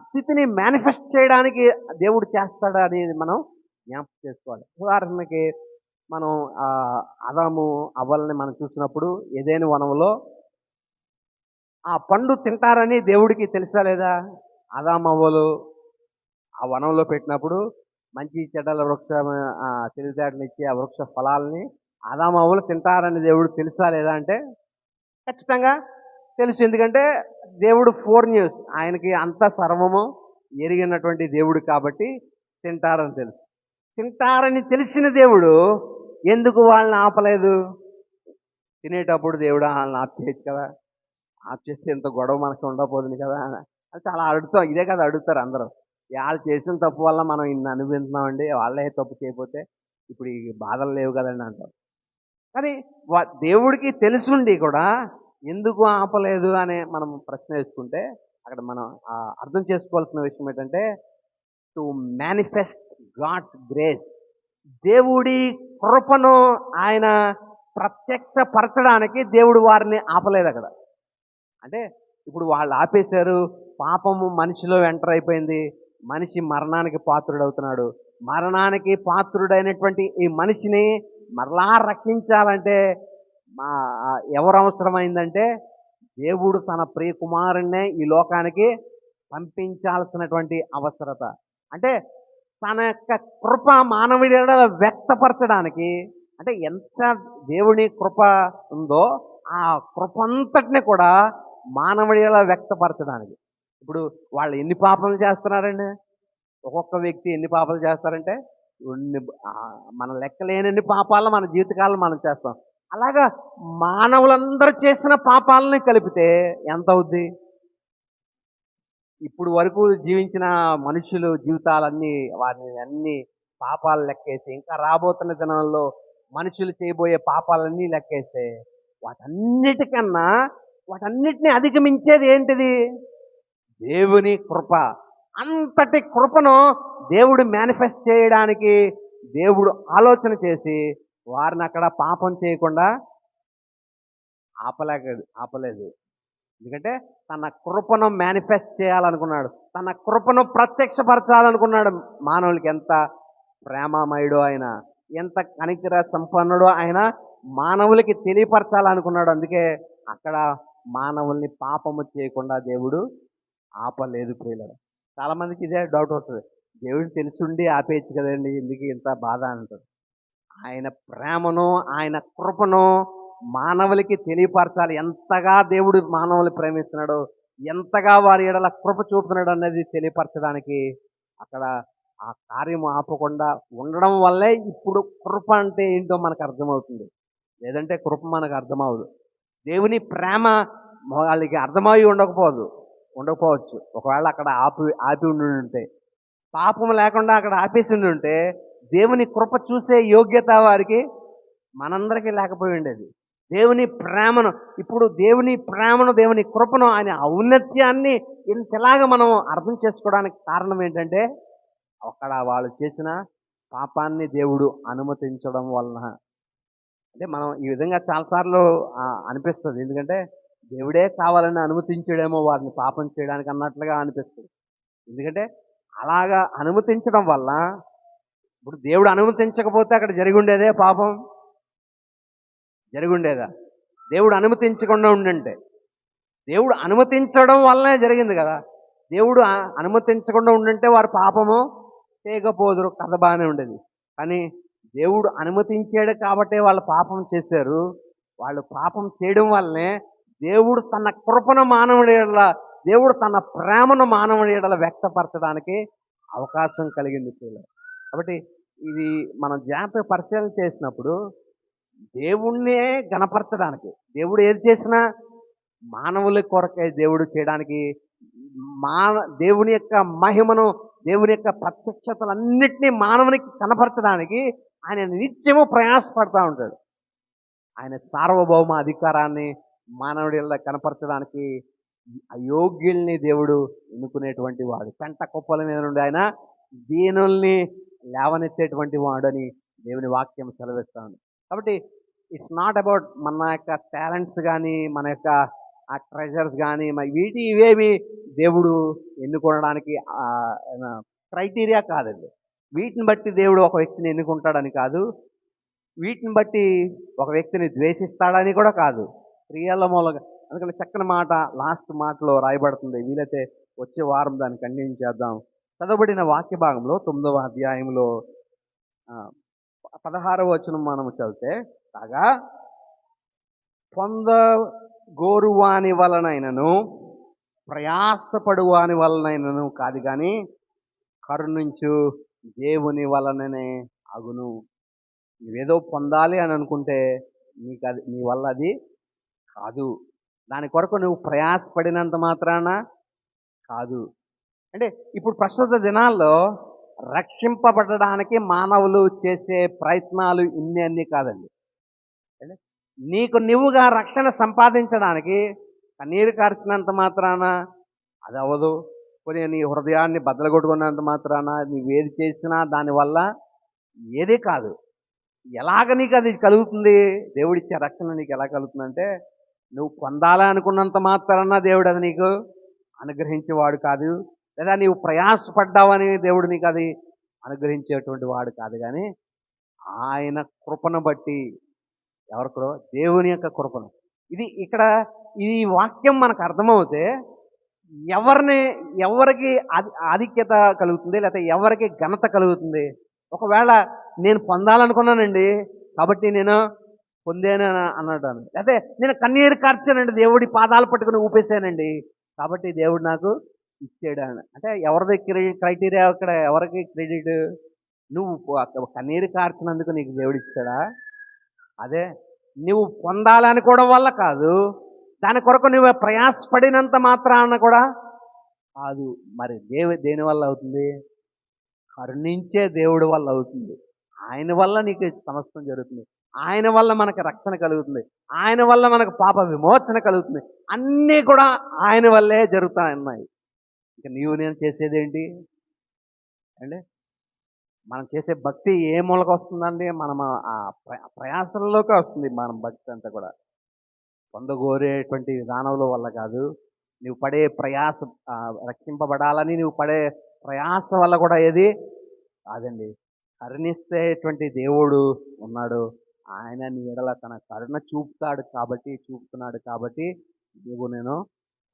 స్థితిని మేనిఫెస్ట్ చేయడానికి దేవుడు చేస్తాడు అనేది మనం జ్ఞాపకం చేసుకోవాలి. ఉదాహరణకి మనం ఆదాము అవ్వల్ని మనం చూసినప్పుడు ఏదైనా వనంలో ఆ పండు తింటారని దేవుడికి తెలుసా లేదా? ఆదాము అవ్వలు ఆ వనంలో పెట్టినప్పుడు మంచి చెడ్డల వృక్ష తెలివితేటలు ఇచ్చే ఆ వృక్ష ఫలాలని ఆదాము అవ్వలు తింటారని దేవుడు తెలుసా లేదా అంటే ఖచ్చితంగా తెలుసు. ఎందుకంటే దేవుడు ఫోర్న్యూస్, ఆయనకి అంత సర్వము ఎరిగినటువంటి దేవుడు కాబట్టి తింటారని తెలుసు. తింటారని తెలిసిన దేవుడు ఎందుకు వాళ్ళని ఆపలేదు? తినేటప్పుడు దేవుడు వాళ్ళని ఆప్ చేయొచ్చు కదా, ఆప్ చేస్తే ఎంత గొడవ మనకు ఉండబోతుంది కదా అని చాలా అడుగుతాం. ఇదే కదా అడుగుతారు అందరూ. వాళ్ళు చేసిన తప్పు వల్ల మనం ఇన్ని అనుభవిస్తున్నామండి, వాళ్ళే తప్పు చేయకపోతే ఇప్పుడు ఈ బాధలు లేవు కదండి అంటారు. కానీ దేవుడికి తెలుసుండి కూడా ఎందుకు ఆపలేదు అనే మనం ప్రశ్న వేసుకుంటే అక్కడ మనం అర్థం చేసుకోవాల్సిన విషయం ఏంటంటే, టు మేనిఫెస్ట్ గాడ్స్ గ్రేస్, దేవుడి కృపను ఆయన ప్రత్యక్షపరచడానికి దేవుడు వారిని ఆపలేదు అక్కడ. అంటే ఇప్పుడు వాళ్ళు ఆపేశారు, పాపము మనిషిలో ఎంటర్ అయిపోయింది, మనిషి మరణానికి పాత్రుడవుతున్నాడు. మరణానికి పాత్రుడైనటువంటి ఈ మనిషిని మరలా రక్షించాలంటే ఎవరు అవసరమైందంటే దేవుడు తన ప్రియ కుమారుణ్ణే ఈ లోకానికి పంపించాల్సినటువంటి అవసరత. అంటే తన యొక్క కృప మానవుడి ఎడల వ్యక్తపరచడానికి, అంటే ఎంత దేవుని కృప ఉందో ఆ కృప అంతటిని కూడా మానవుడి ఎడల వ్యక్తపరచడానికి. ఇప్పుడు వాళ్ళు ఎన్ని పాపాలు చేస్తున్నారండి? ఒక్కొక్క వ్యక్తి ఎన్ని పాపాలు చేస్తారంటే ఉన్ని మన లెక్కలేనన్ని పాపాలను మన జీవితకాలం మనం చేస్తాం. అలాగా మానవులందరూ చేసిన పాపాలని కలిపితే ఎంత అవుద్ది? ఇప్పుడు వరకు జీవించిన మనుషులు జీవితాలన్నీ వారిని అన్ని పాపాలు లెక్కేసి, ఇంకా రాబోతున్న దినాల్లో మనుషులు చేయబోయే పాపాలన్నీ లెక్కేస్తే వాటన్నిటికన్నా వాటన్నిటిని అధిగమించేది ఏంటిది? దేవుని కృప. అంతటి కృపను దేవుడు మేనిఫెస్ట్ చేయడానికి దేవుడు ఆలోచన చేసి వారిని అక్కడ పాపం చేయకుండా ఆపలేదు. ఎందుకంటే తన కృపను మేనిఫెస్ట్ చేయాలనుకున్నాడు, తన కృపను ప్రత్యక్షపరచాలనుకున్నాడు. మానవులకి ఎంత ప్రేమమయుడో ఆయన, ఎంత కనికర సంపన్నుడో ఆయన మానవులకి తెలియపరచాలనుకున్నాడు. అందుకే అక్కడ మానవుల్ని పాపము చేయకుండా దేవుడు ఆపలేదు. ప్రియులారా, చాలామందికి ఇదే డౌట్ వస్తుంది, దేవుడు తెలుసుండి ఆపేయచ్చు కదండి, ఎందుకు ఇంత బాధ అంటారు. ఆయన ప్రేమను, ఆయన కృపను మానవులకి తెలియపరచాలి. ఎంతగా దేవుడు మానవులు ప్రేమిస్తున్నాడో, ఎంతగా వారి ఎడల కృప చూపుతున్నాడు అనేది తెలియపరచడానికి అక్కడ ఆ కార్యము ఆపకుండా ఉండడం వల్లే ఇప్పుడు కృప అంటే ఏంటో మనకు అర్థమవుతుంది. లేదంటే కృప మనకు అర్థమవుదు. దేవుని ప్రేమ వాళ్ళకి అర్థమై ఉండకపోవచ్చు. ఒకవేళ అక్కడ ఆపి ఉంటే, పాపం లేకుండా అక్కడ ఆపేసి ఉంటే దేవుని కృప చూసే యోగ్యత వారికి మనందరికీ లేకపోయి ఉండేది. దేవుని ప్రేమను, ఇప్పుడు దేవుని ప్రేమను, దేవుని కృపను, ఆయన ఔన్నత్యాన్ని ఇంతలాగా మనం అర్థం చేసుకోవడానికి కారణం ఏంటంటే అక్కడ వాళ్ళు చేసిన పాపాన్ని దేవుడు అనుమతించడం వలన. అంటే మనం ఈ విధంగా చాలాసార్లు అనిపిస్తుంది. ఎందుకంటే దేవుడే కావాలని అనుమతించడేమో వారిని పాపం చేయడానికి అన్నట్లుగా అనిపిస్తుంది. ఎందుకంటే అలాగా అనుమతించడం వల్ల, ఇప్పుడు దేవుడు అనుమతించకపోతే అక్కడ జరిగి ఉండేదే పాపం? జరిగి ఉండేదా? దేవుడు అనుమతించకుండా ఉండంటే, దేవుడు అనుమతించడం వల్లనే జరిగింది కదా. దేవుడు అనుమతించకుండా ఉండంటే వారు పాపము చేయకపోదురు, కథ బాగానే ఉండేది. కానీ దేవుడు అనుమతించాడు కాబట్టే వాళ్ళు పాపం చేశారు. వాళ్ళు పాపం చేయడం వల్లనే దేవుడు తన కృపను మానవుడి ఎడల, దేవుడు తన ప్రేమను మానవుడి ఎడల వ్యక్తపరచడానికి అవకాశం కలిగింది పిల్లలు. కాబట్టి ఇది మనం జాగ్రత్తగా పరిశీలన చేసినప్పుడు దేవుణ్ణే గణపరచడానికి, దేవుడు ఏది చేసినా మానవుల కొరకే దేవుడు చేయడానికి, దేవుని యొక్క మహిమను, దేవుని యొక్క ప్రత్యక్షతలన్నింటినీ మానవునికి కనపరచడానికి ఆయన నిత్యము ప్రయాసపడతా ఉంటాడు. ఆయన సార్వభౌమ అధికారాన్ని మానవుడిలో కనపరచడానికి అయోగ్యుల్ని దేవుడు ఎన్నుకునేటువంటి వాడు. పెంట కుప్పల మీద నుండి ఆయన దీనుల్ని లేవనెత్తేటువంటి వాడు అని దేవుని వాక్యం సెలవిస్తాను. కాబట్టి ఇట్స్ నాట్ అబౌట్ మన యొక్క టాలెంట్స్ కానీ, మన యొక్క ఆ ట్రెజర్స్ కానీ, వీటి ఇవేమి దేవుడు ఎన్నుకోవడానికి క్రైటీరియా కాదండి. వీటిని బట్టి దేవుడు ఒక వ్యక్తిని ఎన్నుకుంటాడని కాదు, వీటిని బట్టి ఒక వ్యక్తిని ద్వేషిస్తాడని కూడా కాదు. క్రియల మూలంగా. అందుకని చక్కని మాట లాస్ట్ మాటలో రాయబడుతుంది. వీలైతే వచ్చే వారం దాన్ని కంటిన్యూ చేద్దాం. చదవబడిన వాక్య భాగంలో 9వ అధ్యాయంలో 16వ వచనం మనం చదివితే, కాగా పొందగోరువాని వలనైనను ప్రయాసపడువాని వలనైనను కాదు కానీ కరుణించు దేవుని వలననే అగును. నువ్వేదో పొందాలి అని అనుకుంటే నీ వల్ల అది కాదు. దాని కొరకు నువ్వు ప్రయాసపడినంత మాత్రాన కాదు. అంటే ఇప్పుడు ప్రస్తుత దినాల్లో రక్షింపబడడానికి మానవులు చేసే ప్రయత్నాలు అన్నీ కాదండి. నీకు నువ్వుగా రక్షణ సంపాదించడానికి కన్నీరు కార్చినంత మాత్రాన అది అవ్వదు. కొన్ని నీ హృదయాన్ని బద్దలగొట్టుకున్నంత మాత్రాన నువ్వేది చేసినా దానివల్ల ఏది కాదు. ఎలాగ నీకు అది కలుగుతుంది? దేవుడిచ్చే రక్షణ నీకు ఎలా కలుగుతుందంటే, నువ్వు పొందాలని అనుకున్నంత మాత్రాన దేవుడు అది నీకు అనుగ్రహించేవాడు కాదు. లేదా నీవు ప్రయాసపడ్డావని దేవుడు నీకు అది అనుగ్రహించేటువంటి వాడు కాదు. కానీ ఆయన కృపను బట్టి, ఎవరికో దేవుని యొక్క కృపను, ఇది ఇక్కడ ఈ వాక్యం మనకు అర్థమవుతే ఎవరిని ఎవరికి ఆధిక్యత కలుగుతుంది, లేకపోతే ఎవరికి ఘనత కలుగుతుంది? ఒకవేళ నేను పొందాలనుకున్నానండి కాబట్టి నేను పొందాను అన్నాడు, లేకపోతే నేను కన్నీరు కార్చానండి, దేవుడి పాదాలు పట్టుకుని ఊపేశానండి కాబట్టి దేవుడు నాకు ఇచ్చాడు అంటే ఎవరిది క్రైటీరియా? అక్కడ ఎవరికి క్రెడిట్? నువ్వు కన్నీరు కార్చినందుకు నీకు దేవుడు ఇచ్చాడా? అదే నువ్వు పొందాలనుకోవడం వల్ల కాదు, దాని కొరకు నువ్వు ప్రయాసపడినంత మాత్రాన కూడా కాదు. మరి దేని వల్ల అవుతుంది? కరుణించే దేవుడి వల్ల అవుతుంది. ఆయన వల్ల నీకు సమస్తం జరుగుతుంది. ఆయన వల్ల మనకు రక్షణ కలుగుతుంది. ఆయన వల్ల మనకు పాప విమోచన కలుగుతుంది. అన్నీ కూడా ఆయన వల్లే జరుగుతాయి. ఇక నేను చేసేదేంటి అండి? మనం చేసే భక్తి ఏ మూలకు వస్తుందండి? మనం ఆ ప్రయాసంలోకి వస్తుంది. మనం భక్తి అంతా కూడా పొందగోరేటువంటి విధానంలో వల్ల కాదు. నువ్వు పడే ప్రయాస, రక్షింపబడాలని నువ్వు పడే ప్రయాస వల్ల కూడా ఏది కాదండి. కరుణిస్తేటువంటి దేవుడు ఉన్నాడు. ఆయన నీ ఎడల తన కరుణ చూపుతున్నాడు కాబట్టి నువ్వు నేను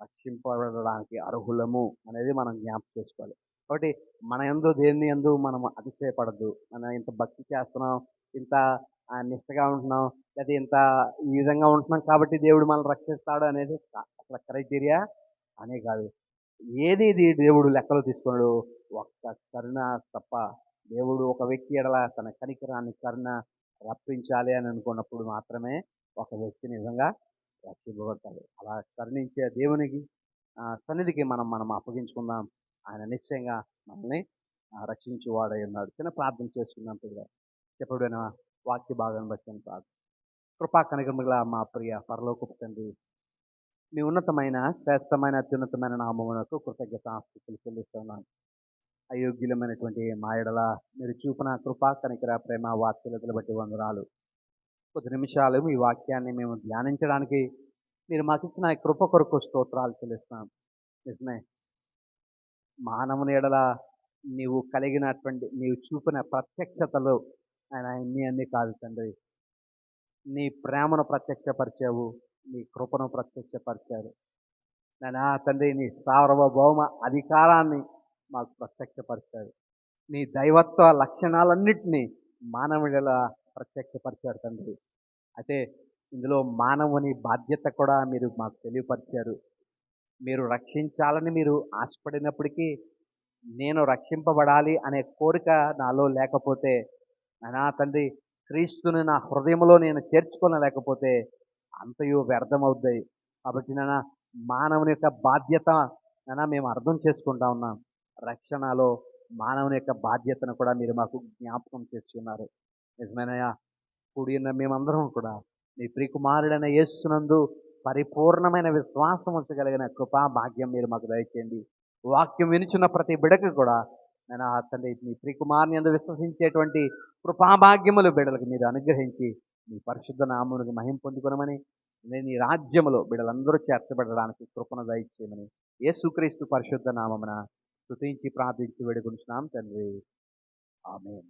రక్షింపబడడానికి అర్హులము అనేది మనం జ్ఞాపకం చేసుకోవాలి. కాబట్టి మన యందు దేని యందు మనం అతిశయపడద్దు. మనం ఇంత భక్తి చేస్తున్నాం, ఇంత నిష్టగా ఉంటున్నాం, లేదా ఇంత ఈ విధంగా ఉంటున్నాం కాబట్టి దేవుడు మనల్ని రక్షిస్తాడు అనేది అసలు క్రైటీరియా అనే కాదు. ఏది ఇది దేవుడు లెక్కలో తీసుకున్నాడు? ఒక్క కరుణ తప్ప. దేవుడు ఒక వ్యక్తి ఎడల తన కనికరాన్ని, కరుణ రప్పించాలి అని అనుకున్నప్పుడు మాత్రమే ఒక వ్యక్తి నిజంగా రక్షింపబడతాడు. అలా కరుణించే దేవునికి సన్నిధికి మనం అప్పగించుకుందాం. ఆయన నిశ్చయంగా మనల్ని రక్షించువాడై ఉన్నాడు. చిన్న ప్రార్థన చేసుకుందాం. ఎప్పుడైనా వాక్య భాగాన్ని బట్టి ప్రార్థన. కృపా కనికరముగల మా ప్రియ పరలోకపు తండ్రి, మీ ఉన్నతమైన, శ్రేష్టమైన, అత్యున్నతమైన నామమునకు కృతజ్ఞతాస్తుతులు చెల్లిస్తున్నాను. అయోగ్యులమైనటువంటి మా ఎడల మీరు చూపిన కృపా కనికర, ప్రేమ, వాత్సల్యతలు బట్టి వందనాలు. కొద్ది నిమిషాలు మీ వాక్యాన్ని మేము ధ్యానించడానికి మీరు మాకు ఇచ్చిన కృప కొరకు స్తోత్రాలు చెల్లిస్తున్నాం. నిజమే, మానవుని ఎడల నీవు చూపిన ప్రత్యక్షతలు ఆయన అన్నీ కాదు తండ్రి. నీ ప్రేమను ప్రత్యక్షపరిచావు, నీ కృపను ప్రత్యక్షపరిచారు నాయనా తండ్రి. నీ సార్వభౌమ అధికారాన్ని మాకు ప్రత్యక్షపరిచారు. నీ దైవత్వ లక్షణాలన్నింటినీ మానవుడిలా ప్రత్యక్షపరిచారు తండ్రి. అయితే ఇందులో మానవుని బాధ్యత కూడా మీరు మాకు తెలియపరిచారు. మీరు రక్షించాలని మీరు ఆశపడినప్పటికీ నేను రక్షింపబడాలి అనే కోరిక నాలో లేకపోతే, నా తండ్రి క్రీస్తుని నా హృదయంలో నేను చేర్చుకోలేకపోతే అంతయు వ్యర్థమవుతాయి. కాబట్టి మానవుని యొక్క బాధ్యత మేము అర్థం చేసుకుంటా ఉన్నాం. రక్షణలో మానవుని యొక్క బాధ్యతను కూడా మీరు మాకు జ్ఞాపకం చేస్తున్నారు. నిజమేనయ్యా, కూడిన మేమందరం కూడా మీ ప్రియకుమారుడైన యేసునందు పరిపూర్ణమైన విశ్వాసం ఉంచగలిగిన కృపా భాగ్యం మీరు మాకు దయచేయండి. వాక్యం వినిచున్న ప్రతి బిడకు కూడా నేను తండ్రి మీ ప్రియకుమారుని యందు విశ్వసించేటువంటి కృపాభాగ్యములు బిడలకు మీరు అనుగ్రహించి మీ పరిశుద్ధ నామమునకు మహిమ పొందుకొనమని, నేను ఈ రాజ్యములో బిడలందరూ చేర్చబడడానికి కృపను దయచేయమని యేసుక్రీస్తు పరిశుద్ధ నామమున స్తుతించి ప్రార్థించి వేడుకొంటున్నాం తండ్రి. ఆమేన్.